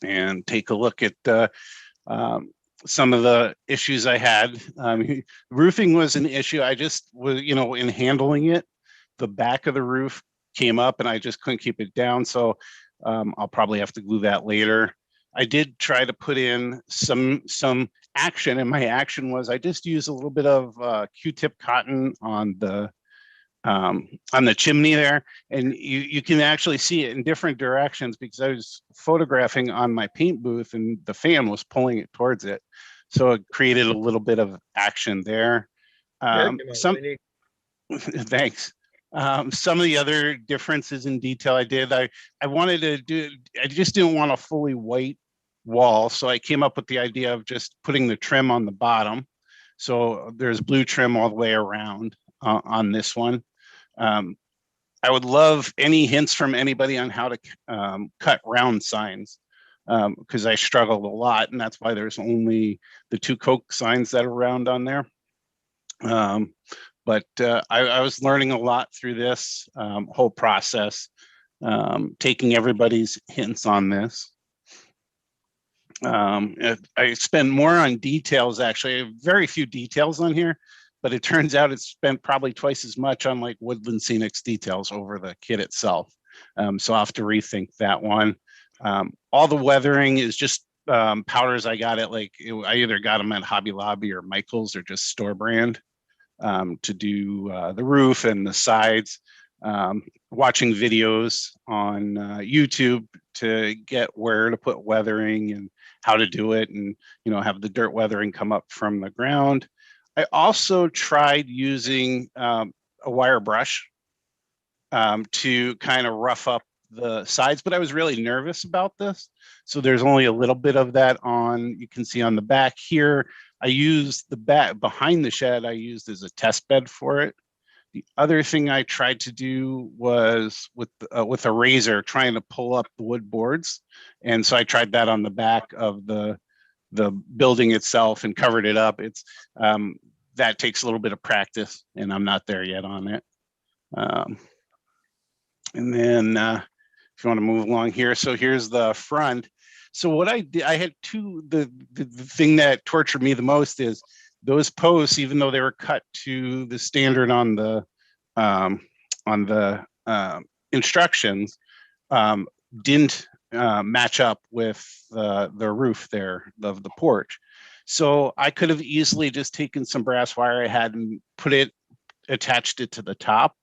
And take a look at some of the issues I had. Roofing was an issue. I just was, in handling it, the back of the roof came up and I just couldn't keep it down. So I'll probably have to glue that later. I did try to put in some action, and my action was I just used a little bit of Q-tip cotton on the chimney there, and you can actually see it in different directions because I was photographing on my paint booth and the fan was pulling it towards it, so it created a little bit of action there. Thanks. Some of the other differences in detail I did, I wanted to do, I just didn't want a fully white wall, so I came up with the idea of just putting the trim on the bottom, so there's blue trim all the way around on this one. I would love any hints from anybody on how to cut round signs, because I struggled a lot, and that's why there's only the 2 Coke signs that are round on there. But I was learning a lot through this whole process, taking everybody's hints on this. I spend more on details, actually, very few details on here, but it turns out it's spent probably twice as much on like Woodland Scenics details over the kit itself. So I'll have to rethink that one. All the weathering is just powders I got at I either got them at Hobby Lobby or Michael's, or just store brand, to do the roof and the sides. Watching videos on YouTube to get where to put weathering and how to do it, and have the dirt weathering come up from the ground. I also tried using a wire brush to kind of rough up the sides, but I was really nervous about this. So there's only a little bit of that on, you can see on the back here. I used the back behind the shed, I used as a test bed for it. The other thing I tried to do was with a razor, trying to pull up the wood boards. And so I tried that on the back of the building itself and covered it up. It's that takes a little bit of practice, and I'm not there yet on it. And then if you want to move along here, so here's the front. So what I did, I had the thing that tortured me the most is those posts, even though they were cut to the standard on the instructions, didn't match up with the roof there of the porch. So I could have easily just taken some brass wire I had and attached it to the top,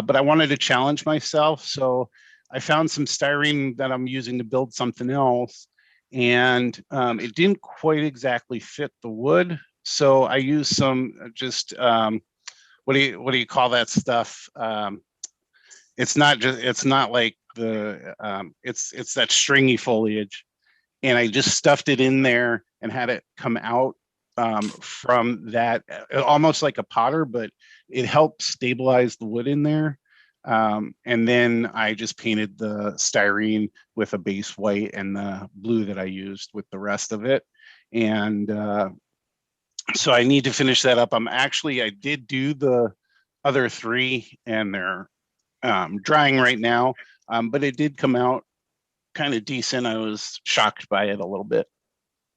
but I wanted to challenge myself. So I found some styrene that I'm using to build something else, and it didn't quite exactly fit the wood. So I used some just what do you call that stuff? It's not like it's that stringy foliage, and I just stuffed it in there and had it come out from that, almost like a potter, but it helped stabilize the wood in there. And then I just painted the styrene with a base white and the blue that I used with the rest of it. And so I need to finish that up. I did do the other three, and they're drying right now, but it did come out kind of decent. I was shocked by it a little bit.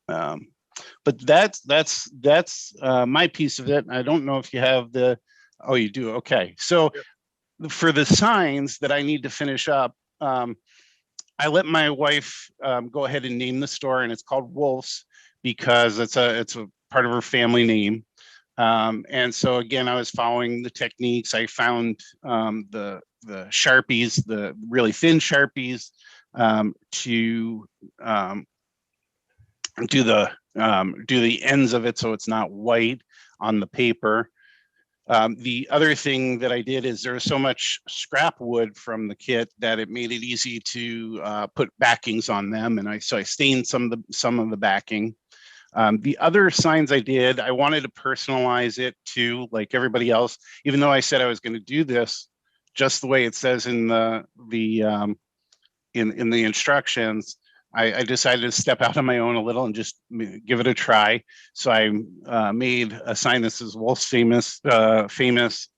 But that's my piece of it. I don't know if you have oh, you do. Okay. So for the signs that I need to finish up, I let my wife go ahead and name the store, and it's called Wolf's because it's a part of her family name. And so again, I was following the techniques. I found the Sharpies, the really thin Sharpies, to do the ends of it so it's not white on the paper. The other thing that I did is there was so much scrap wood from the kit that it made it easy to put backings on them, and so I stained some of the backing. The other signs I did, I wanted to personalize it too, like everybody else. Even though I said I was going to do this just the way it says in the instructions, I decided to step out on my own a little and just give it a try. So I made a sign that says Wolf's famous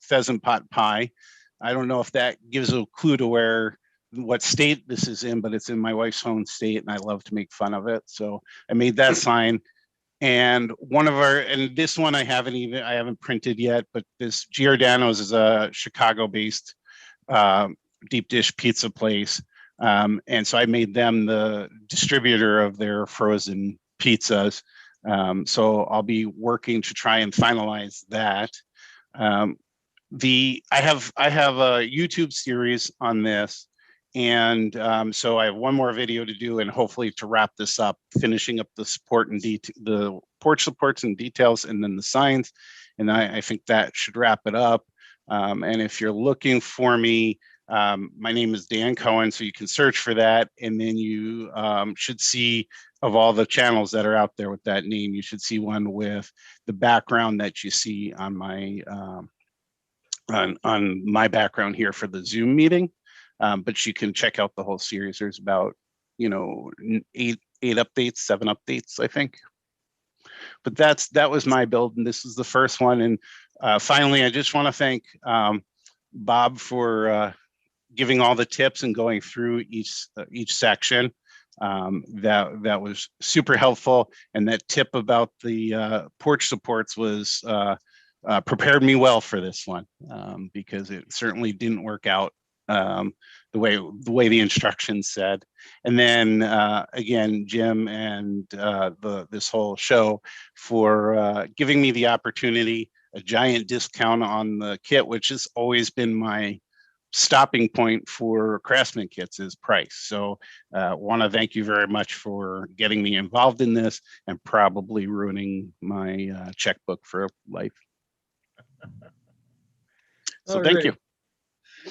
pheasant pot pie. I don't know if that gives a clue to what state this is in, but it's in my wife's home state, and I love to make fun of it. So I made that sign. And this one I haven't printed yet, but this Giordano's is a Chicago-based deep dish pizza place. And so I made them the distributor of their frozen pizzas. So I'll be working to try and finalize that. I have a YouTube series on this. And so I have one more video to do, and hopefully to wrap this up, finishing up the the porch supports and details, and then the signs. And I think that should wrap it up. And if you're looking for me, my name is Dan Cohen, so you can search for that. And then you should see, of all the channels that are out there with that name, you should see one with the background that you see on my on my background here for the Zoom meeting. But you can check out the whole series. There's about, 8 updates, 7 updates, I think. But that was my build, and this is the first one. And finally, I just want to thank Bob for giving all the tips and going through each section. That was super helpful. And that tip about the porch supports was prepared me well for this one, because it certainly didn't work out the way the instructions said. And then again, Jim and this whole show for giving me the opportunity, a giant discount on the kit, which has always been my stopping point for Craftsman kits, is price. So want to thank you very much for getting me involved in this and probably ruining my checkbook for life. So thank you.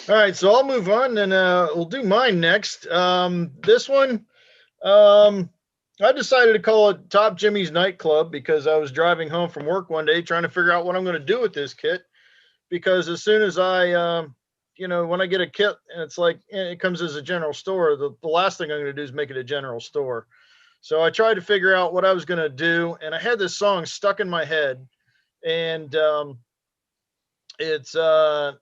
All right, so I'll move on and we'll do mine next. This one, I decided to call it Top Jimmy's Nightclub because I was driving home from work one day trying to figure out what I'm going to do with this kit. Because as soon as I, when I get a kit and it's like, it comes as a general store, the last thing I'm going to do is make it a general store. So I tried to figure out what I was going to do. And I had this song stuck in my head. And it's a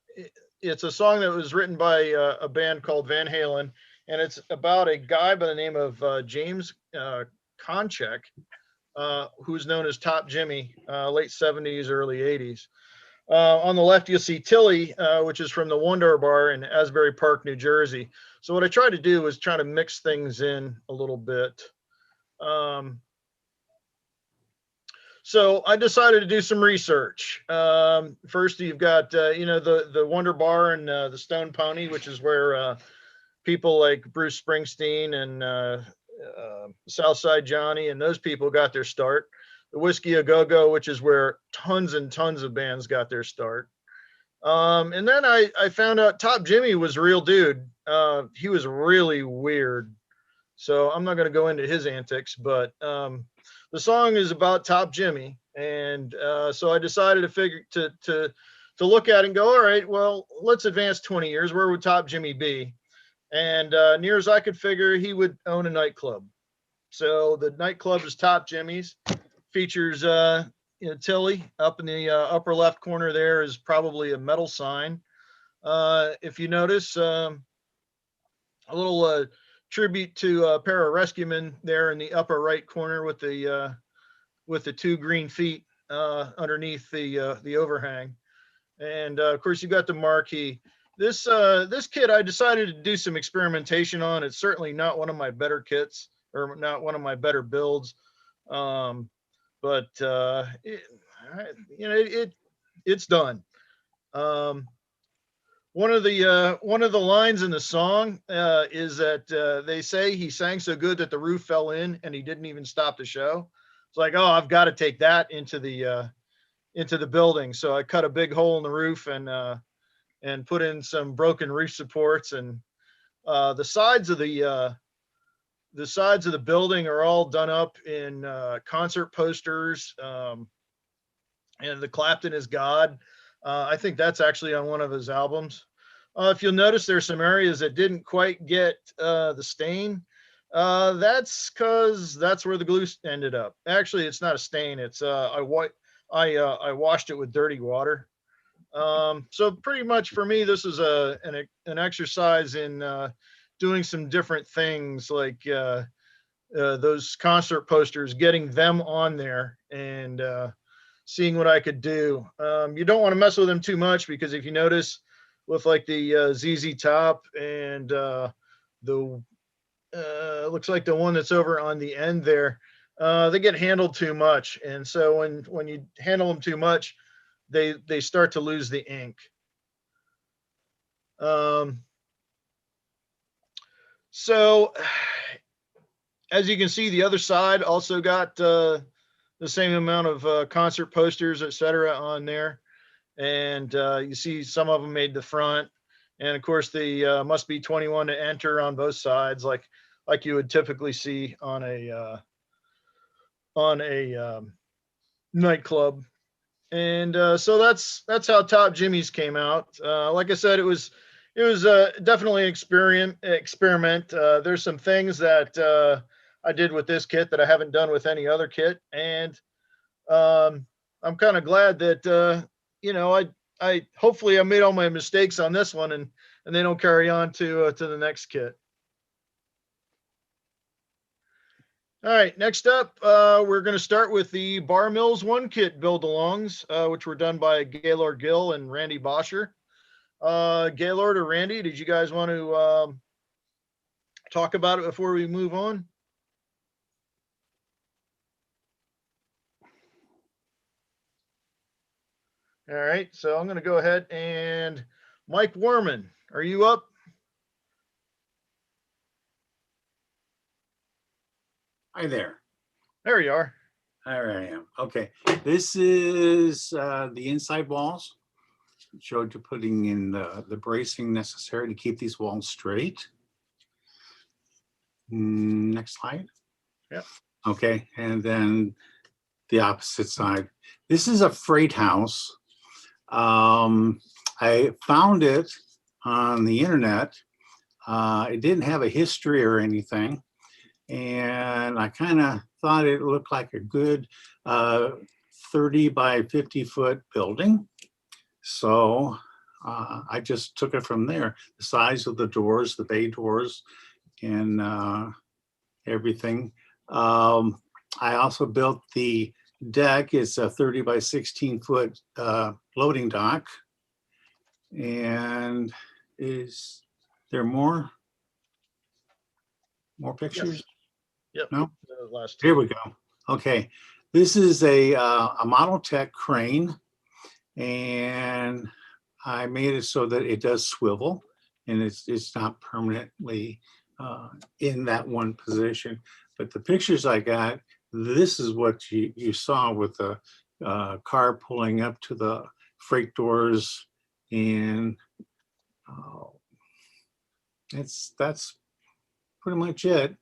song that was written by a band called Van Halen. And it's about a guy by the name of James Konchek, who's known as Top Jimmy, late 70s, early 80s. On the left, you'll see Tilly, which is from the Wonder Bar in Asbury Park, New Jersey. So what I tried to do was try to mix things in a little bit. So I decided to do some research. First, you've got, the Wonder Bar and the Stone Pony, which is where people like Bruce Springsteen and Southside Johnny and those people got their start. The Whiskey A Go-Go, which is where tons and tons of bands got their start. And then I found out Top Jimmy was a real dude. He was really weird. So I'm not going to go into his antics, but the song is about Top Jimmy. And so I decided to look at it and go, all right, well, let's advance 20 years. Where would Top Jimmy be? And near as I could figure, he would own a nightclub. So the nightclub is Top Jimmy's. Features Tilly up in the upper left corner. There is probably a metal sign. If you notice, a little tribute to a pair of rescuemen there in the upper right corner with the two green feet underneath the overhang. And of course, you got the marquee. This kit I decided to do some experimentation on. It's certainly not one of my better kits or not one of my better builds. But it's done. One of the lines in the song is that they say he sang so good that the roof fell in and he didn't even stop the show. It's like, oh, I've got to take that into the building. So I cut a big hole in the roof and put in some broken roof supports, and the sides of the building are all done up in concert posters, and the Clapton is God. I think that's actually on one of his albums. If you'll notice, there's some areas that didn't quite get the stain. That's because that's where the glue ended up. Actually, it's not a stain. It's I washed it with dirty water. So pretty much for me, this is an exercise in doing some different things, like those concert posters, getting them on there and seeing what I could do. You don't want to mess with them too much, because if you notice with like the ZZ Top and looks like the one that's over on the end there, they get handled too much. And so when you handle them too much, they start to lose the ink. So as you can see, the other side also got the same amount of concert posters, etc. on there. And you see some of them made the front. And of course, the must be 21 to enter on both sides, like you would typically see on a nightclub. And so that's how Top Jimmy's came out. Like I said, it was definitely an experiment. There's some things that I did with this kit that I haven't done with any other kit, and I'm kind of glad that I hopefully I made all my mistakes on this one, and they don't carry on to the next kit. All right, next up, we're going to start with the Bar Mills 1 kit build-alongs, which were done by Gaylord Gill and Randy Bosher. Gaylord or Randy, did you guys want to talk about it before we move on? All right, so I'm going to go ahead and Mike Werman, are you up? Hi there. There you are. There I am. Okay. This is the inside walls. showed you putting in the bracing necessary to keep these walls straight. Next slide. Yep. Okay, and then the opposite side. This is a freight house. I found it on the internet. It didn't have a history or anything. And I kind of thought it looked like a good 30 by 50 foot building. So I just took it from there. The size of the doors, the bay doors, and everything. I also built the deck. It's a 30 by 16 foot loading dock. And is there more pictures? Yep. No? The last Here two. we go. Okay. This is a Monotech Crane, and I made it so that it does swivel, and it's not permanently in that one position. But the pictures I got, this is what you saw with the car pulling up to the freight doors, and that's pretty much it.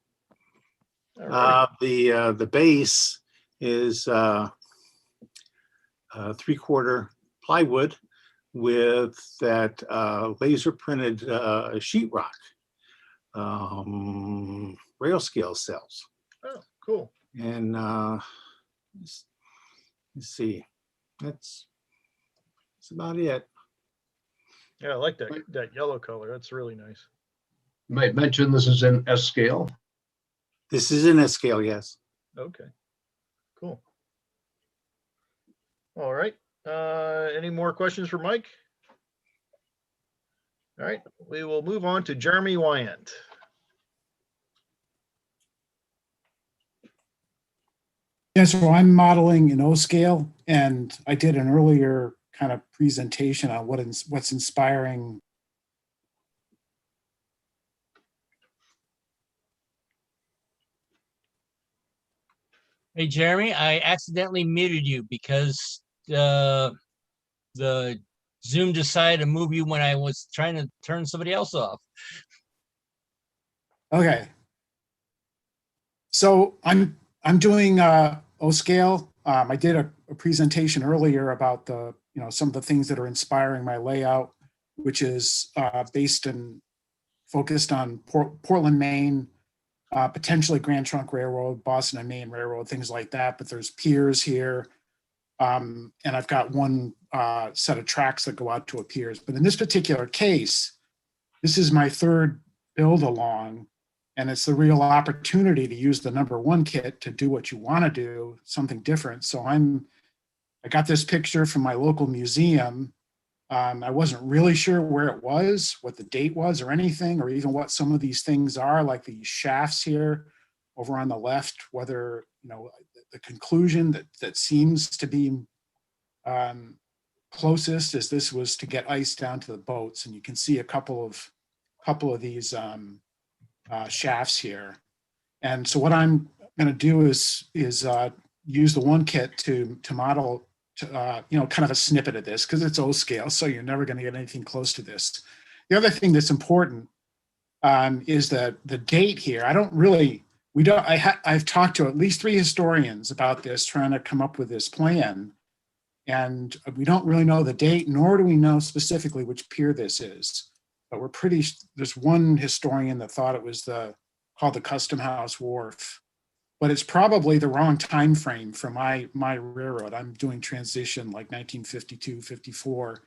All right. The base is 3/4 plywood with that laser printed sheetrock rail scale cells. Oh, cool. And let's see, that's about it. Yeah, I like that yellow color. That's really nice. You might mention this is in S scale. This is in a scale, yes. Okay, cool. All right. Any more questions for Mike? All right, we will move on to Jeremy Wyant. Yeah, so I'm modeling in O scale, and I did an earlier kind of presentation on what's inspiring. Hey, Jeremy, I accidentally muted you because the Zoom decided to move you when I was trying to turn somebody else off. Okay. So I'm doing O scale. I did a presentation earlier about some of the things that are inspiring my layout, which is focused on Portland, Maine, potentially Grand Trunk Railroad, Boston and Maine Railroad, things like that. But there's piers here. And I've got one set of tracks that go out to a piers. But in this particular case, this is my third build along, and it's the real opportunity to use the #1 kit to do what you want to do, something different. So I got this picture from my local museum. I wasn't really sure where it was, what the date was or anything, or even what some of these things are, like these shafts here over on the left, whether, the conclusion that seems to be closest is this was to get ice down to the boats. And you can see a couple of these shafts here. And so what I'm going to do is use the one kit to model kind of a snippet of this, because it's O scale, so you're never going to get anything close to this. The other thing that's important is that the date here. I've talked to at least 3 historians about this, trying to come up with this plan, and we don't really know the date, nor do we know specifically which pier this is. But there's one historian that thought it was called the Custom House Wharf. But it's probably the wrong time frame for my railroad. I'm doing transition like 1952, 54.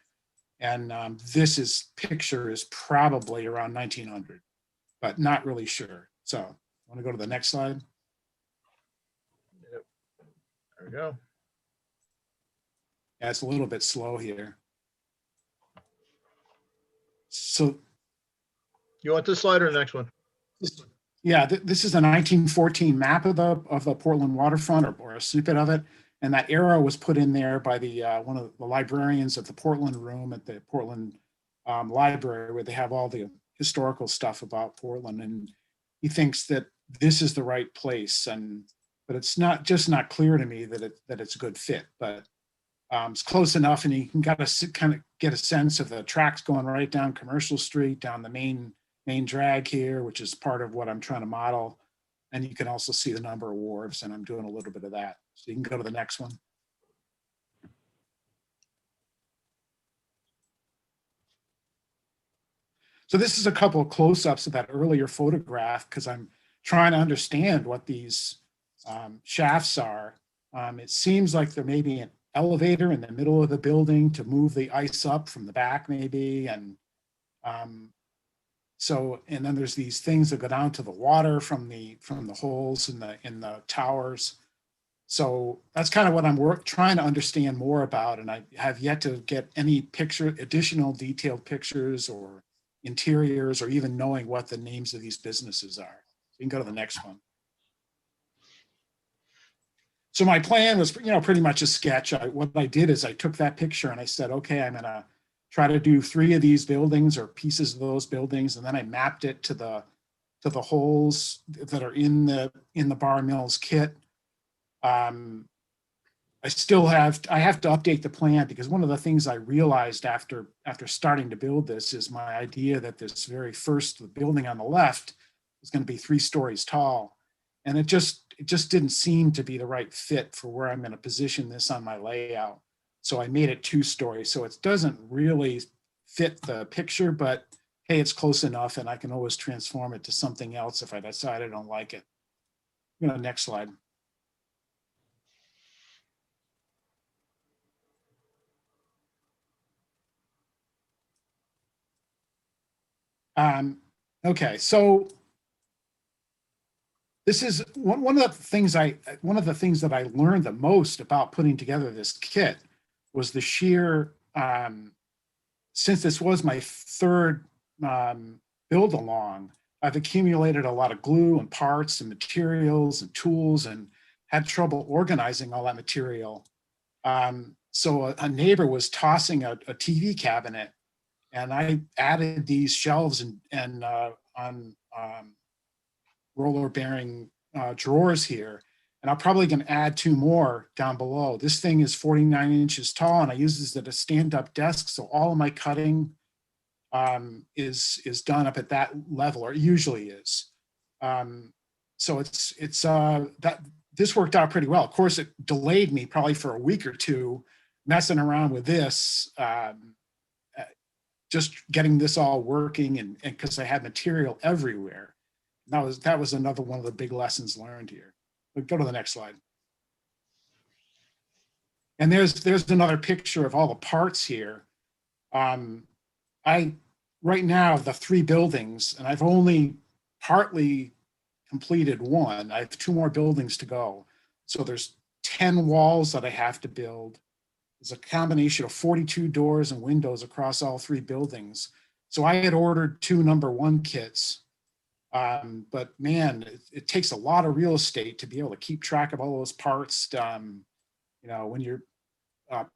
And this picture is probably around 1900, but not really sure. So I want to go to the next slide. Yep. There we go. Yeah, it's a little bit slow here. So You want this slide or the next one? yeah, this is a 1914 map of the Portland Waterfront, or a snippet of it. And that arrow was put in there by one of the librarians of the Portland Room at the Portland Library, where they have all the historical stuff about Portland. And he thinks that this is the right place. But it's not clear to me that it's a good fit. But It's close enough, and you can kind of get a sense of the tracks going right down Commercial Street, down the main drag here, which is part of what I'm trying to model. And you can also see the number of wharves, and I'm doing a little bit of that. So you can go to the next one. So this is a couple of close-ups of that earlier photograph, because I'm trying to understand what these shafts are. It seems like there may be an elevator in the middle of the building to move the ice up from the back, maybe. And and then there's these things that go down to the water from the holes in the towers. So that's kind of what I'm trying to understand more about. And I have yet to get any additional detailed pictures or interiors, or even knowing what the names of these businesses are. You can go to the next one. So my plan was, pretty much a sketch. What I did is I took that picture and I said, okay, I'm gonna try to do 3 of these buildings or pieces of those buildings, and then I mapped it to the holes that are in the Bar Mills kit. I have to update the plan, because one of the things I realized after starting to build this is my idea that this very first building on the left is going to be 3 stories tall. And it just didn't seem to be the right fit for where I'm going to position this on my layout. So I made it 2 stories. So it doesn't really fit the picture, but hey, it's close enough, and I can always transform it to something else if I decide I don't like it. Next slide. Okay, so this is one of the things that I learned the most about putting together this kit was the sheer, since this was my 3rd build along, I've accumulated a lot of glue and parts and materials and tools, and had trouble organizing all that material. So a neighbor was tossing a TV cabinet, and I added these shelves and on roller bearing drawers here. And I'm probably going to add 2 more down below. This thing is 49 inches tall, and I use this as a stand-up desk. So all of my cutting is done up at that level, or it usually is. So this worked out pretty well. Of course, it delayed me probably for a week or 2 messing around with this, just getting this all working, and because I had material everywhere. That was another one of the big lessons learned here. But go to the next slide. And there's another picture of all the parts here. Right now, the 3 buildings, and I've only partly completed 1. I have 2 more buildings to go. So there's 10 walls that I have to build. There's a combination of 42 doors and windows across all 3 buildings. So I had ordered 2 number 1 kits. But man, it takes a lot of real estate to be able to keep track of all those parts, when you're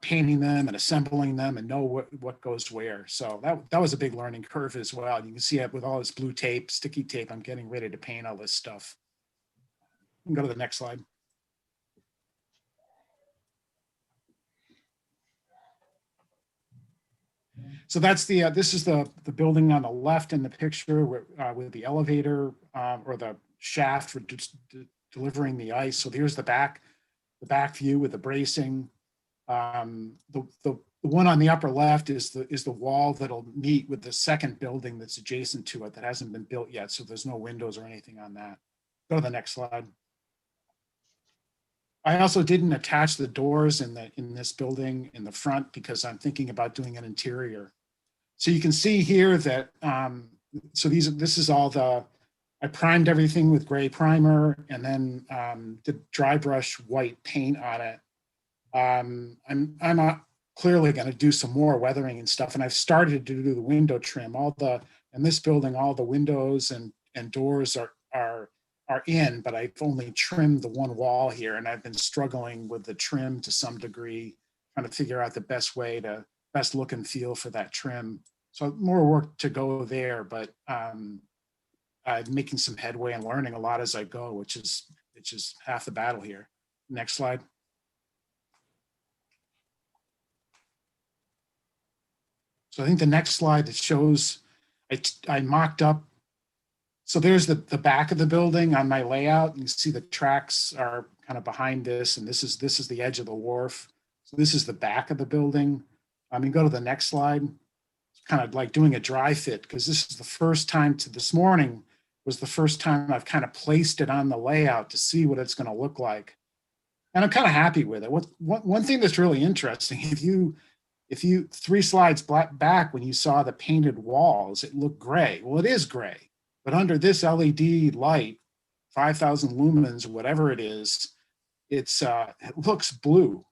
painting them and assembling them, and know what goes where. So that was a big learning curve as well. You can see it with all this blue tape, sticky tape. I'm getting ready to paint all this stuff. You can go to the next slide. So that's this is the building on the left in the picture with the elevator or the shaft for delivering the ice. So here's the back view with the bracing. The one on the upper left is the wall that'll meet with the second building that's adjacent to it that hasn't been built yet. So there's no windows or anything on that. Go to the next slide. I also didn't attach the doors in this building in the front, because I'm thinking about doing an interior. So you can see here that this is all I primed everything with gray primer, and then did dry brush white paint on it. I'm clearly going to do some more weathering and stuff, and I've started to do the window trim. In this building, all the windows and doors are in, but I've only trimmed the 1 wall here, and I've been struggling with the trim to some degree, trying to figure out the best look and feel for that trim. So more work to go there, but I'm making some headway and learning a lot as I go, which is half the battle here. Next slide. So I think the next slide that shows, I mocked up. So there's the back of the building on my layout. You see the tracks are kind of behind this, and this is the edge of the wharf. So this is the back of the building. I mean, go to the next slide. It's kind of like doing a dry fit, because this is the first time this morning was the first time I've kind of placed it on the layout to see what it's going to look like. And I'm kind of happy with it. One thing that's really interesting, if you 3 slides back when you saw the painted walls, it looked gray. Well, it is gray, but under this LED light, 5,000 lumens, whatever it is, it looks blue.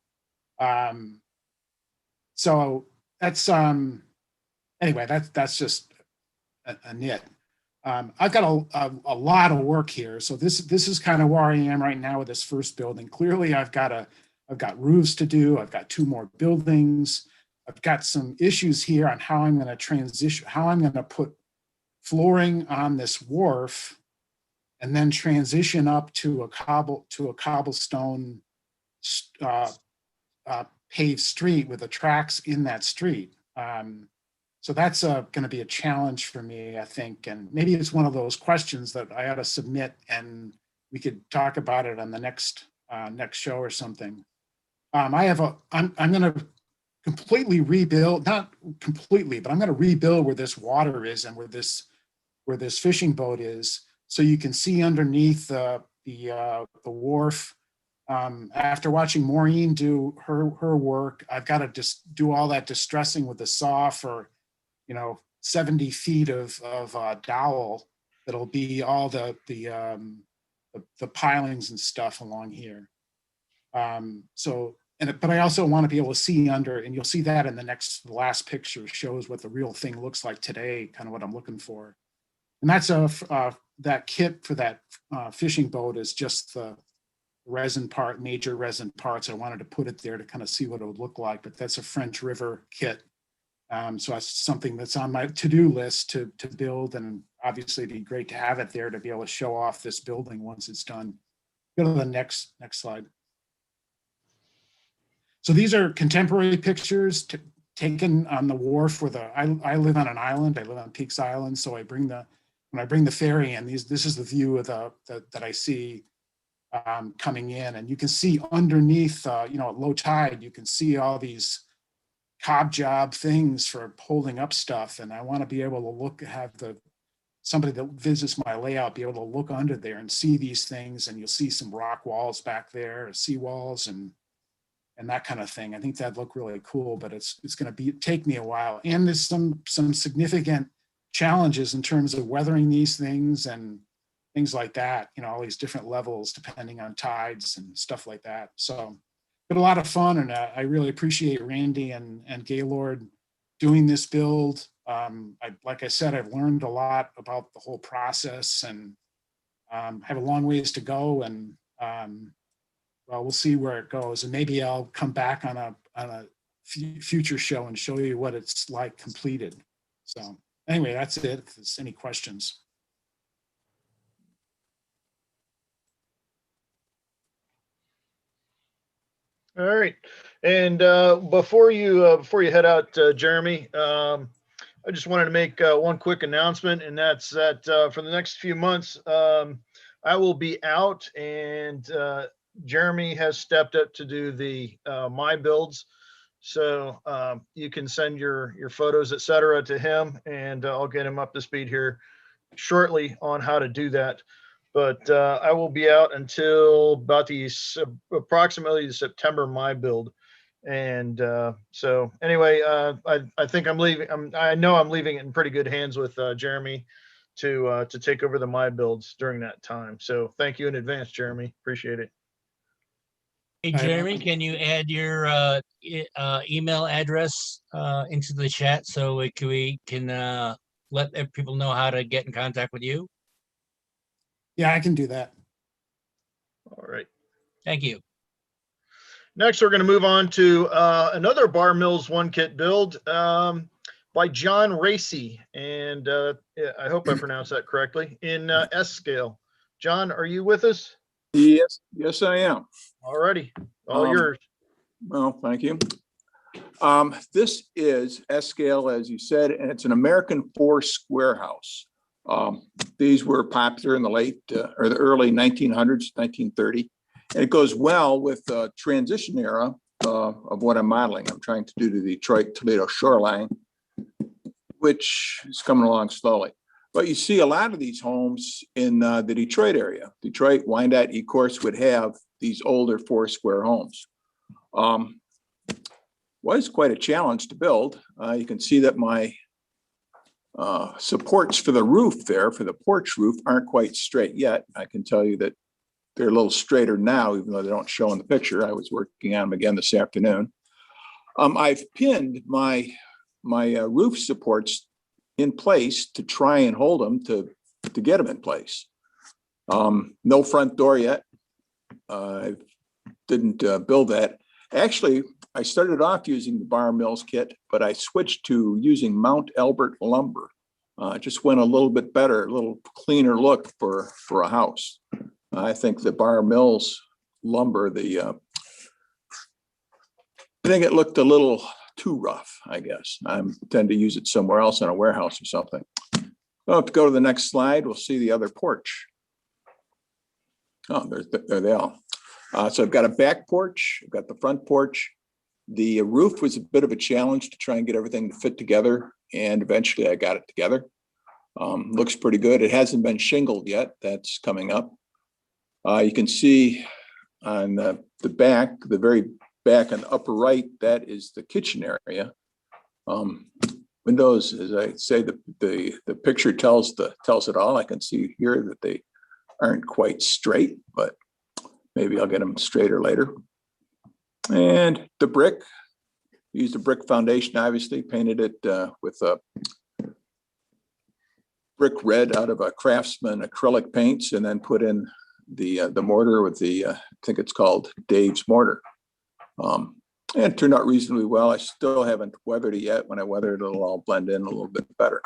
So that's anyway, that's just a nit. I've got a lot of work here. So this is kind of where I am right now with this first building. Clearly, I've got roofs to do. I've got 2 more buildings. I've got some issues here on how I'm going to transition, how I'm going to put flooring on this wharf, and then transition up to a cobblestone paved street with the tracks in that street. So that's going to be a challenge for me, I think. And maybe it's one of those questions that I ought to submit, and we could talk about it on the next show or something. I'm going to completely rebuild, not completely, but I'm going to rebuild where this water is and where this fishing boat is, so you can see underneath the wharf. After watching Maureen do her work, I've got to just do all that distressing with the saw for 70 feet of dowel that'll be all the pilings and stuff along here. But I also want to be able to see under, and you'll see that in the last picture shows what the real thing looks like today, kind of what I'm looking for. And that's that kit for that fishing boat is just the resin part, major resin parts. I wanted to put it there to kind of see what it would look like, but that's a French River kit. So that's something that's on my to-do list to build, and obviously it'd be great to have it there to be able to show off this building once it's done. Go to the next slide. So these are contemporary pictures taken on the wharf where I live on an island. I live on Peaks Island, so when I bring the ferry in, this is the view of that I see coming in, and you can see underneath, at low tide, you can see all these cob job things for holding up stuff, and I want to be able to have somebody that visits my layout be able to look under there and see these things, and you'll see some rock walls back there, sea walls, and that kind of thing. I think that'd look really cool, but it's going to take me a while, and there's some significant challenges in terms of weathering these things and things like that. All these different levels depending on tides and stuff like that. So, but a lot of fun, and I really appreciate Randy and Gaylord doing this build. Like I said, I've learned a lot about the whole process, and have a long ways to go, and well, we'll see where it goes, and maybe I'll come back on a future show and show you what it's like completed. So anyway, that's it. If there's any questions. All right, and before you head out, Jeremy, I just wanted to make one quick announcement, and that's that for the next few months, I will be out, and Jeremy has stepped up to do the my builds. So you can send your photos, etc., to him, and I'll get him up to speed here shortly on how to do that. But I will be out until about approximately the September my build. And so anyway, I think I'm leaving. I know I'm leaving it in pretty good hands with Jeremy to take over the my builds during that time. So thank you in advance, Jeremy. Appreciate it. Hey, Jeremy, can you add your email address into the chat so we can let people know how to get in contact with you? Yeah, I can do that. All right. Thank you. Next, we're going to move on to another Bar Mills one kit build by John Racy. And I hope I pronounced that correctly, in S scale. John, are you with us? Yes, I am. All righty. All yours. Well, thank you. This is S-scale, as you said, and it's an American 4-square house. These were popular in the late or the early 1900s, 1930. And it goes well with the transition era of what I'm modeling. I'm trying to do the Detroit-Toledo shoreline, which is coming along slowly. But you see a lot of these homes in the Detroit area. Detroit, Wyandotte, Ecorse would have these older 4-square homes. Was quite a challenge to build. You can see that my supports for the roof there, for the porch roof, aren't quite straight yet. I can tell you that they're a little straighter now, even though they don't show in the picture. I was working on them again this afternoon. I've pinned my roof supports in place to try and hold them to get them in place. No front door yet. I didn't build that. Actually, I started off using the Bar Mills kit, but I switched to using Mount Albert lumber. Just went a little bit better, a little cleaner look for a house. I think the Bar Mills lumber, I think it looked a little too rough, I guess. I tend to use it somewhere else in a warehouse or something. Well, if you go to the next slide, we'll see the other porch. Oh, there they are. So I've got a back porch, I've got the front porch. The roof was a bit of a challenge to try and get everything to fit together, and eventually I got it together. Looks pretty good. It hasn't been shingled yet. That's coming up. You can see on the back, the very back and upper right, that is the kitchen area. Windows, as I say, the picture tells it all. I can see here that they aren't quite straight, but maybe I'll get them straighter later. And the brick, used a brick foundation, obviously, painted it with a brick red out of a Craftsman acrylic paints, and then put in the mortar with I think it's called Dave's mortar. And it turned out reasonably well. I still haven't weathered it yet. When I weather it, it'll all blend in a little bit better.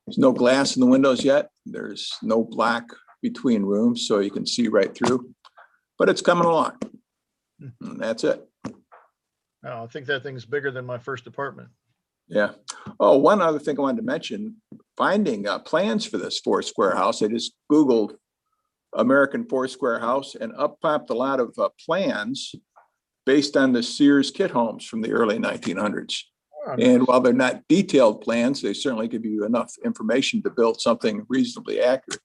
There's no glass in the windows yet. There's no black between rooms, so you can see right through, but it's coming along. And that's it. Oh, I think that thing's bigger than my first apartment. Yeah. Oh, one other thing I wanted to mention, finding plans for this 4-square house. I just Googled American 4-square house, and up popped a lot of plans based on the Sears kit homes from the early 1900s. Oh, nice. And while they're not detailed plans, they certainly give you enough information to build something reasonably accurate.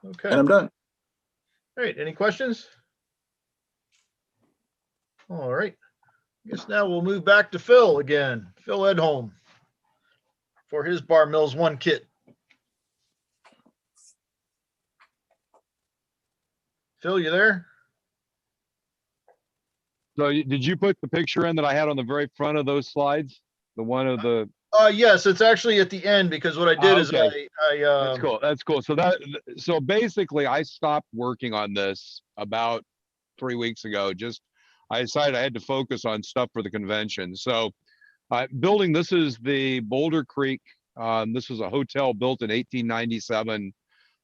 Okay. And I'm done. All right, any questions? All right, I guess now we'll move back to Phil again. Phil Edholm for his Bar Mills 1 kit. Phil, you there? So did you put the picture in that I had on the very front of those slides? The one of the. Yes, it's actually at the end, because what I did is okay. That's cool. That's cool. So basically I stopped working on this about 3 weeks ago. I decided I had to focus on stuff for the convention. So building, this is the Boulder Creek. This was a hotel built in 1897.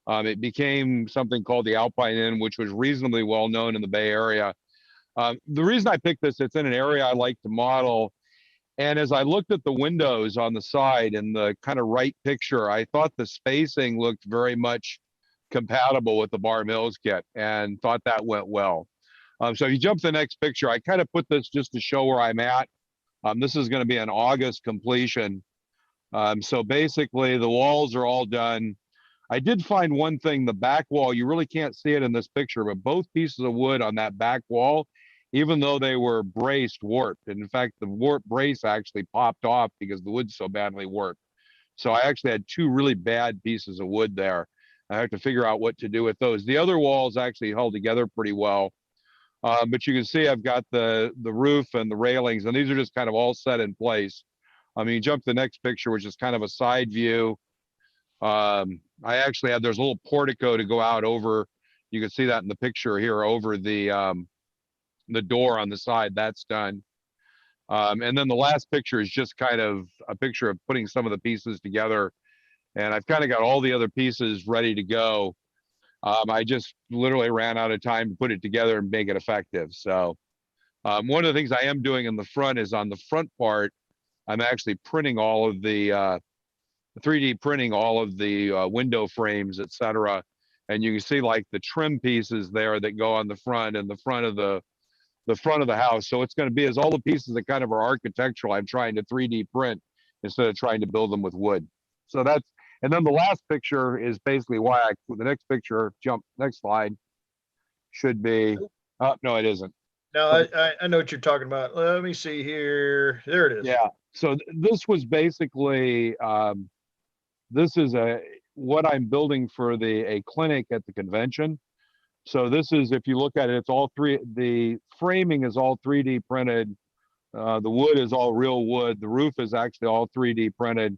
It became something called the Alpine Inn, which was reasonably well known in the Bay Area. The reason I picked this, it's in an area I like to model. And as I looked at the windows on the side in the kind of right picture, I thought the spacing looked very much compatible with the Bar Mills kit, and thought that went well. So if you jump to the next picture, I kind of put this just to show where I'm at. This is going to be an August completion. So basically the walls are all done. I did find one thing, the back wall, you really can't see it in this picture, but both pieces of wood on that back wall, even though they were braced, warped. And in fact, the warp brace actually popped off because the wood's so badly warped. So I actually had 2 really bad pieces of wood there. I have to figure out what to do with those. The other walls actually held together pretty well. But you can see I've got the roof and the railings, and these are just kind of all set in place. I mean, jump to the next picture, which is kind of a side view. I actually had, there's a little portico to go out over. You can see that in the picture here over the door on the side. That's done. And then the last picture is just kind of a picture of putting some of the pieces together. And I've kind of got all the other pieces ready to go. I just literally ran out of time to put it together and make it effective. So One of the things I am doing in the front is on the front part, I'm actually printing all of the 3D printing all of the window frames, et cetera. And you can see like the trim pieces there that go on the front and the front of the front of the house. So it's going to be as all the pieces that kind of are architectural, I'm trying to 3D print instead of trying to build them with wood. So that's, and then the last picture is basically why the next picture, next slide, should be, oh, no, it isn't. Now, I know what you're talking about. Let me see here. There it is. Yeah. So this was basically, this is what I'm building for a clinic at the convention. So this is, if you look at it, it's all the framing is all 3D printed. The wood is all real wood. The roof is actually all 3D printed.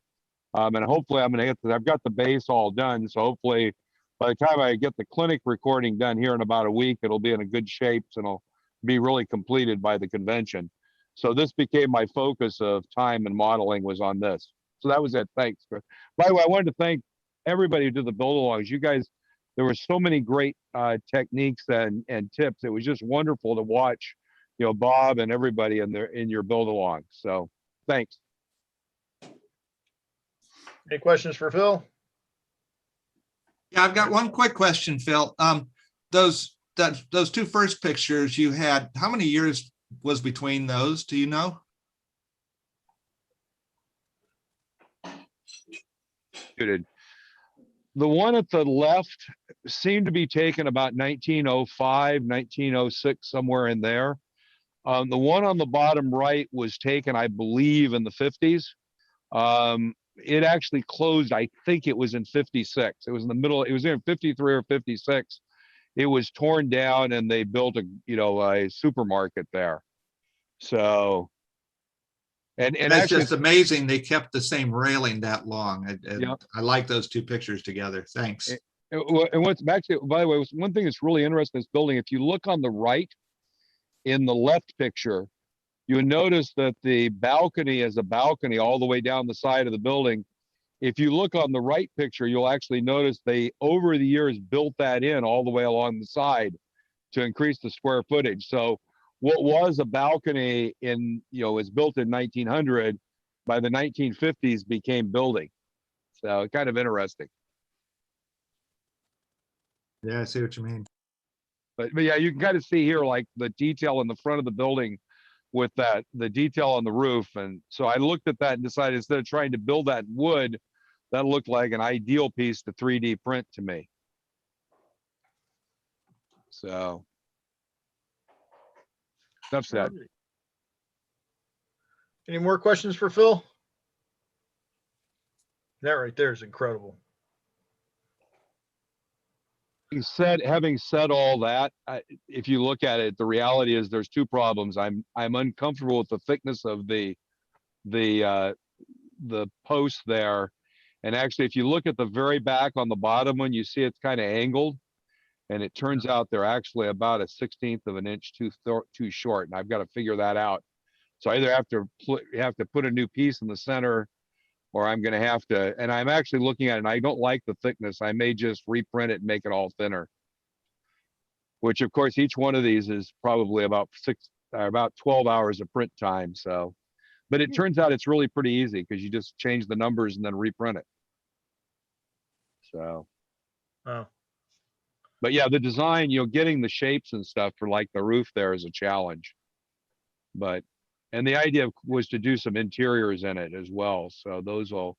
And hopefully I'm going to get I've got the base all done. So hopefully by the time I get the clinic recording done here in about a week, it'll be in a good shape and it'll be really completed by the convention. So this became my focus of time and modeling was on this. So that was it. Thanks. By the way, I wanted to thank everybody who did the build-alongs. You guys, there were so many great techniques and tips. It was just wonderful to watch, Bob and everybody in your build-along. So thanks. Any questions for Phil? Yeah, I've got one quick question, Phil. Those two first pictures you had, how many years was between those? Do you know? The one at the left seemed to be taken about 1905, 1906, somewhere in there. The one on the bottom right was taken, I believe, in the 50s. It actually closed, I think it was in 56. It was in the middle, it was in 53 or 56. It was torn down and they built a supermarket there. So, and That's actually, just amazing. They kept the same railing that long. Yep. I like those two pictures together. Thanks. And what's actually, by the way, one thing that's really interesting in this building, if you look on the right in the left picture, you notice that the balcony is a balcony all the way down the side of the building. If you look on the right picture, you'll actually notice they, over the years, built that in all the way along the side to increase the square footage. So what was a balcony was built in 1900, by the 1950s became building. So kind of interesting. Yeah, I see what you mean. But yeah, you can kind of see here like the detail in the front of the building with the detail on the roof. And so I looked at that and decided instead of trying to build that in wood, that looked like an ideal piece to 3D print to me. So enough said. Any more questions for Phil? That right there is incredible. Having said all that, if you look at it, the reality is there's two problems. I'm uncomfortable with the thickness of the post there. And actually, if you look at the very back on the bottom one, you see it's kind of angled. And it turns out they're actually about a 1/16 of an inch too short. And I've got to figure that out. So I either have to put a new piece in the center, or I'm going to have to, and I'm actually looking at it and I don't like the thickness. I may just reprint it and make it all thinner, which of course, each one of these is probably about 12 hours of print time. So, but it turns out it's really pretty easy because you just change the numbers and then reprint it. So, but yeah, the design, getting the shapes and stuff for like the roof there is a challenge, and the idea was to do some interiors in it as well. So those will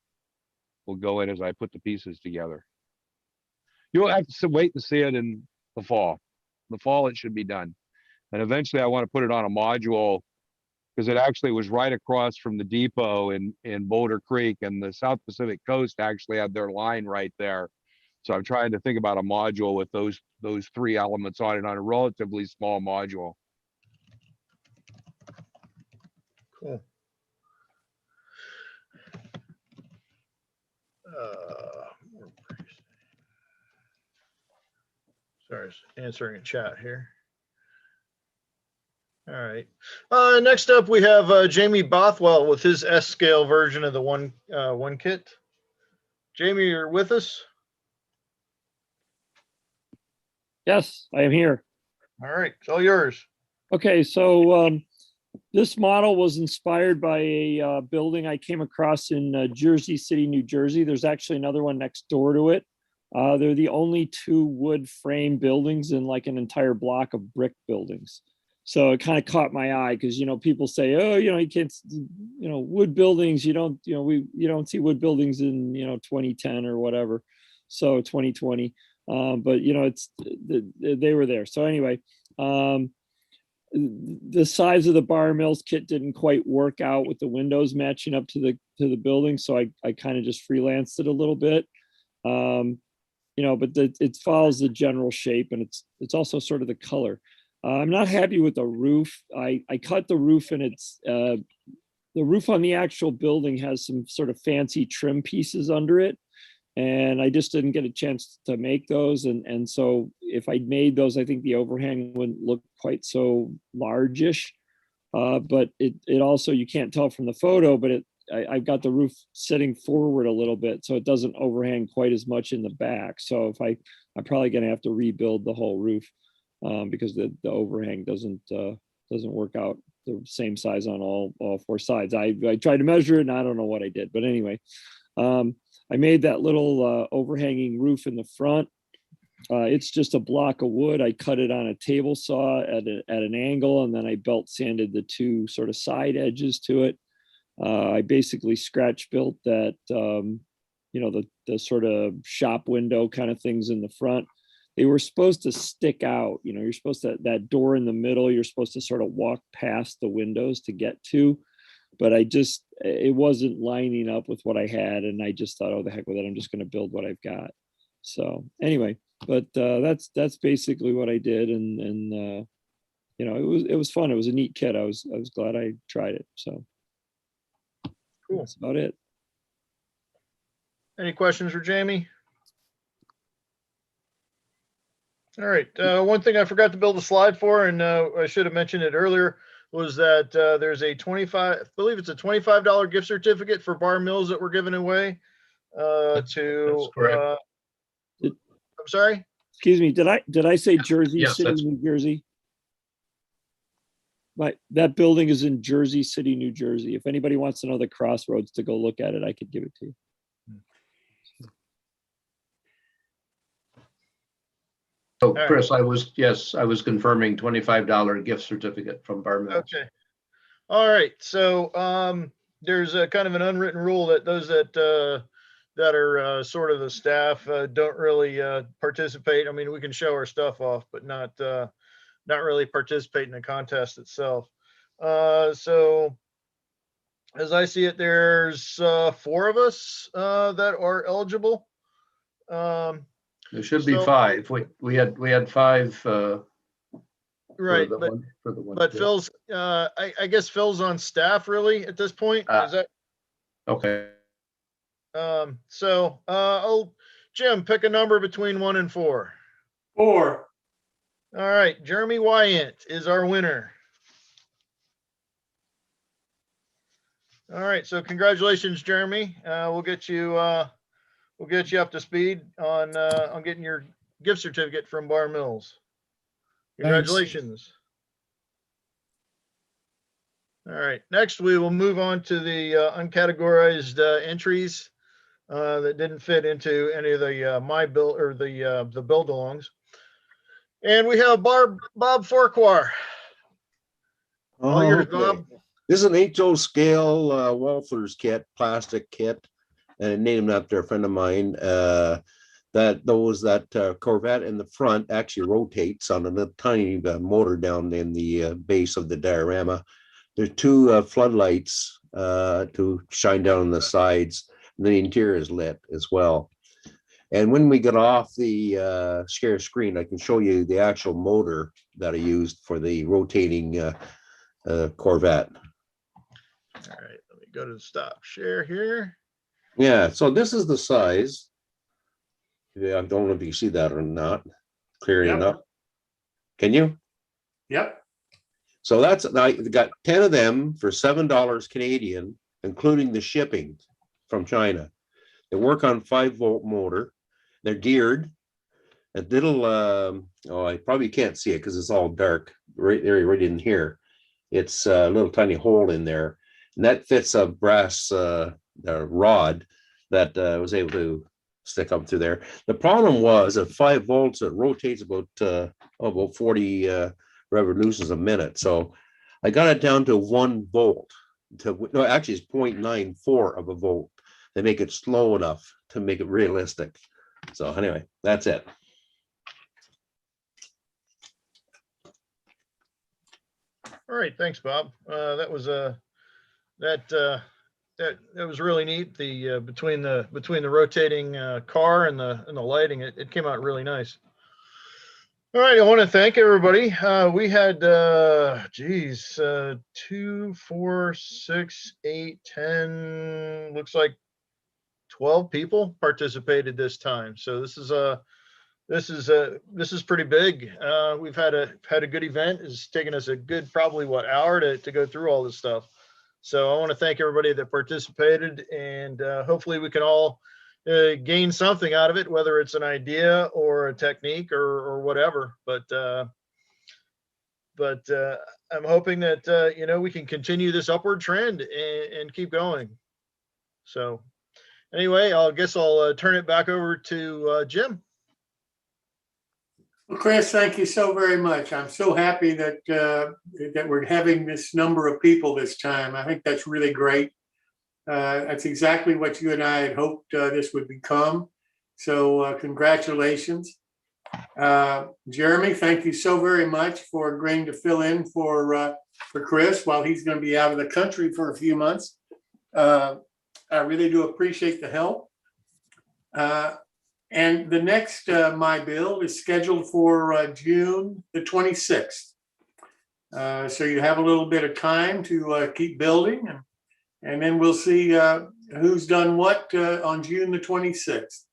go in as I put the pieces together. You'll have to wait and see it in the fall. The fall, it should be done. And eventually I want to put it on a module because it actually was right across from the depot in Boulder Creek, and the South Pacific Coast actually had their line right there. So I'm trying to think about a module with those three elements on it on a relatively small module. Cool. Sorry, answering a chat here. All right. Next up, we have Jamie Bothwell with his S-scale version of the one kit. Jamie, you're with us? Yes, I am here. All right, it's all yours. Okay, so this model was inspired by a building I came across in Jersey City, New Jersey. There's actually another one next door to it. They're the only two wood frame buildings in like an entire block of brick buildings. So it kind of caught my eye because, you know, people say, oh, you know, you can't, you know, wood buildings, you don't, you know, you don't see wood buildings in, you know, 2010 or whatever. So 2020. But, you know, they were there. So anyway, the size of the bar mills kit didn't quite work out with the windows matching up to the building. So I kind of just freelanced it a little bit. You know, but it follows the general shape, and it's also sort of the color. I'm not happy with the roof. I cut the roof, and it's the roof on the actual building has some sort of fancy trim pieces under it, and I just didn't get a chance to make those. And so if I made those, I think the overhang wouldn't look quite so largish. But it also, you can't tell from the photo, but I've got the roof sitting forward a little bit, so it doesn't overhang quite as much in the back. So if I'm probably going to have to rebuild the whole roof because the overhang doesn't work out the same size on all four sides. I tried to measure it, and I don't know what I did, but anyway, I made that little overhanging roof in the front. It's just a block of wood. I cut it on a table saw at an angle, and then I belt sanded the two sort of side edges to it. I basically scratch built that, you know, the sort of shop window kind of things in the front. They were supposed to stick out, you know, you're supposed to, that door in the middle, you're supposed to sort of walk past the windows to get to, but it wasn't lining up with what I had. And I just thought, oh, the heck with it. I'm just going to build what I've got. So anyway, but that's basically what I did. And you know, it was fun. It was a neat kit. I was glad I tried it. So. Cool. That's about it. Any questions for Jamie? All right. One thing I forgot to build a slide for, and I should have mentioned it earlier, was that there's a I believe it's a $25 gift certificate for bar mills that we're giving away That's correct. I'm sorry? Excuse me. Did I say Jersey Yes, City, that's- New Jersey? That building is in Jersey City, New Jersey. If anybody wants to know the crossroads to go look at it, I could give it to you. So Chris, I was confirming $25 gift certificate from Bar Mills. Okay. All right. So there's a kind of an unwritten rule that those that are sort of the staff don't really participate. I mean, we can show our stuff off, but not really participate in the contest itself. So as I see it, there's 4 of us that are eligible. There should be 5. We had 5. Right, but yeah. Phil's I guess Phil's on staff really at this point. Is that okay? So Jim, pick a number between 1 and 4. 4. All right, Jeremy Wyant is our winner. All right, so congratulations, Jeremy. We'll get you up to speed on getting your gift certificate from Bar Mills. Congratulations. All right, next we will move on to the uncategorized entries that didn't fit into any of the my build or the build alongs. And we have Bob Farquhar. All yours, Bob. This is an HO scale Walther's kit, plastic kit, and named after a friend of mine. That Corvette in the front actually rotates on a little tiny motor down in the base of the diorama. There's 2 floodlights to shine down on the sides, and the interior is lit as well. And when we get off the share screen, I can show you the actual motor that I used for the rotating Corvette. All right, let me go to the stop share here. Yeah, so this is the size. Yeah, I don't know if you see that or not. Clearing Yep. enough. Can you? Yep. So I got 10 of them for $7 Canadian, including the shipping from China. They work on 5-volt motor. They're geared. a little, oh, I probably can't see it because it's all dark right there, right in here. It's a little tiny hole in there, and that fits a brass rod that was able to stick up through there. The problem was at 5 volts, it rotates about 40 revolutions a minute. So I got it down to 1 volt. No, actually, it's 0.94 of a volt. They make it slow enough to make it realistic. So anyway, that's it. All right, thanks, Bob. That was that was really neat. The between the rotating car and the lighting, it came out really nice. All right, I want to thank everybody. We had 2, 4, 6, 8, 10, looks like 12 people participated this time. So this is pretty big. We've had a good event. It's taken us a good probably hour to go through all this stuff. So I want to thank everybody that participated, and hopefully we can all gain something out of it, whether it's an idea or a technique or whatever. But I'm hoping that we can continue this upward trend and keep going. So anyway, I guess I'll turn it back over to Jim. Well, Chris, thank you so very much. I'm so happy that that we're having this number of people this time. I think that's really great. That's exactly what you and I had hoped this would become. So congratulations. Jeremy, thank you so very much for agreeing to fill in for Chris while he's going to be out of the country for a few months. I really do appreciate the help. And the next My Build is scheduled for June the 26th. So you have a little bit of time to keep building, and then we'll see who's done what on June the 26th.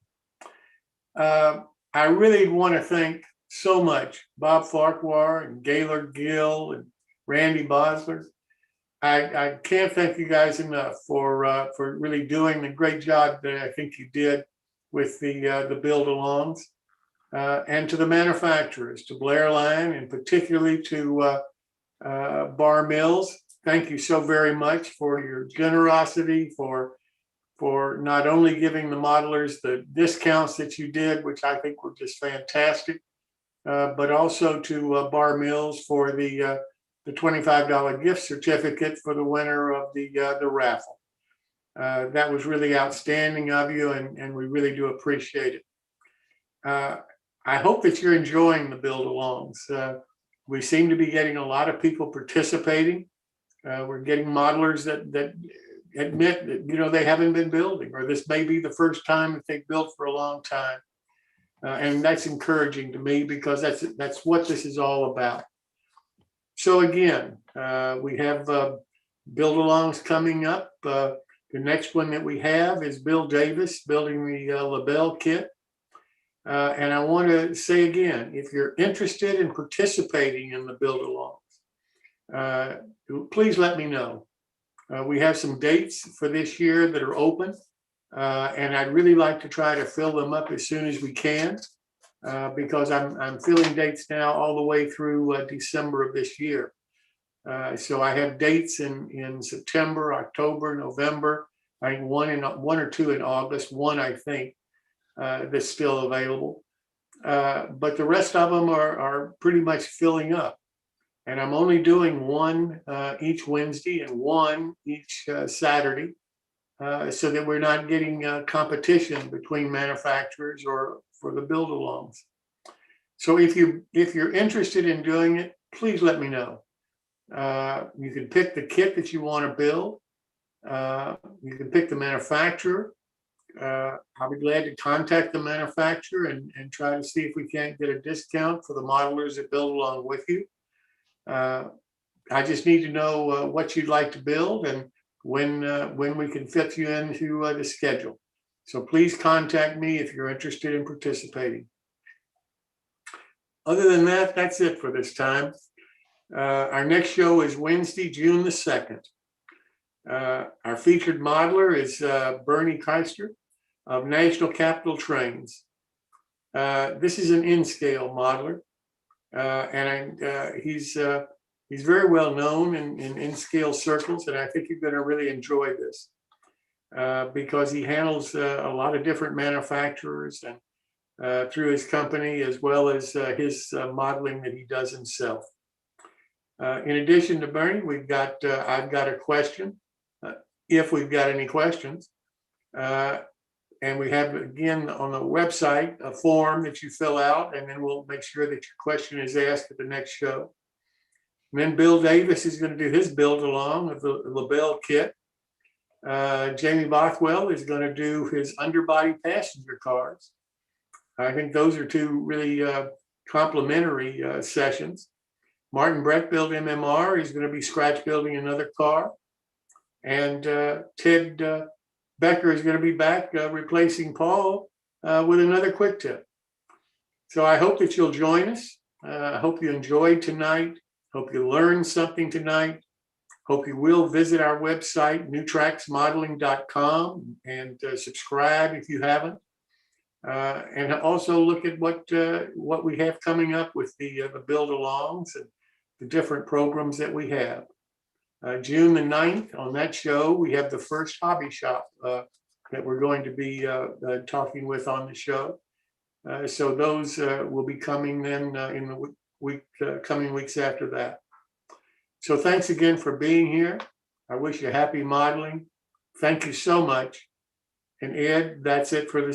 I really want to thank so much Bob Farquhar and Gaylord Gill and Randy Bosler. I can't thank you guys enough for really doing the great job that I think you did with the build-alongs, and to the manufacturers, to Blair Line, and particularly to Bar Mills. Thank you so very much for your generosity, for not only giving the modelers the discounts that you did, which I think were just fantastic, but also to Bar Mills for the $25 gift certificate for the winner of the raffle. That was really outstanding of you, and we really do appreciate it. I hope that you're enjoying the build-alongs. We seem to be getting a lot of people participating. We're getting modelers that admit that they haven't been building, or this may be the first time that they've built for a long time, and that's encouraging to me because that's what this is all about. So again, we have build-alongs coming up. The next one that we have is Bill Davis building the LaBelle kit. And I want to say again, if you're interested in participating in the build-alongs, please let me know. We have some dates for this year that are open, and I'd really like to try to fill them up as soon as we can, because I'm filling dates now all the way through December of this year. So I have dates in September, October, November. I think one or two in August. One, I think, that's still available. But the rest of them are pretty much filling up. And I'm only doing one each Wednesday and one each Saturday, so that we're not getting competition between manufacturers or for the build-alongs. So if you're interested in doing it, please let me know. You can pick the kit that you want to build. You can pick the manufacturer. I'll be glad to contact the manufacturer and try to see if we can't get a discount for the modelers that build along with you. I just need to know what you'd like to build and when we can fit you into the schedule. So please contact me if you're interested in participating. Other than that, that's it for this time. Our next show is Wednesday, June the 2nd. Our featured modeler is Bernie Keister of National Capital Trains. This is an in-scale modeler, and he's very well known in in-scale circles, and I think you're going to really enjoy this because he handles a lot of different manufacturers and through his company, as well as his modeling that he does himself. In addition to Bernie, I've got a question, if we've got any questions. And we have, again, on the website, a form that you fill out, and then we'll make sure that your question is asked at the next show. And then Bill Davis is going to do his build along of the LaBelle kit. Jamie Bothwell is going to do his underbody passenger cars. I think those are two really complementary sessions. Martin Breck build MMR is going to be scratch building another car. And Ted Becker is going to be back replacing Paul with another quick tip. So I hope that you'll join us. I hope you enjoyed tonight. Hope you learned something tonight. Hope you will visit our website, newtracksmodeling.com, and subscribe if you haven't. And also look at what we have coming up with the build-alongs and the different programs that we have. June the 9th, on that show, we have the first hobby shop that we're going to be talking with on the show. So those will be coming then in the coming weeks after that. So thanks again for being here. I wish you happy modeling. Thank you so much. And Ed, that's it for this.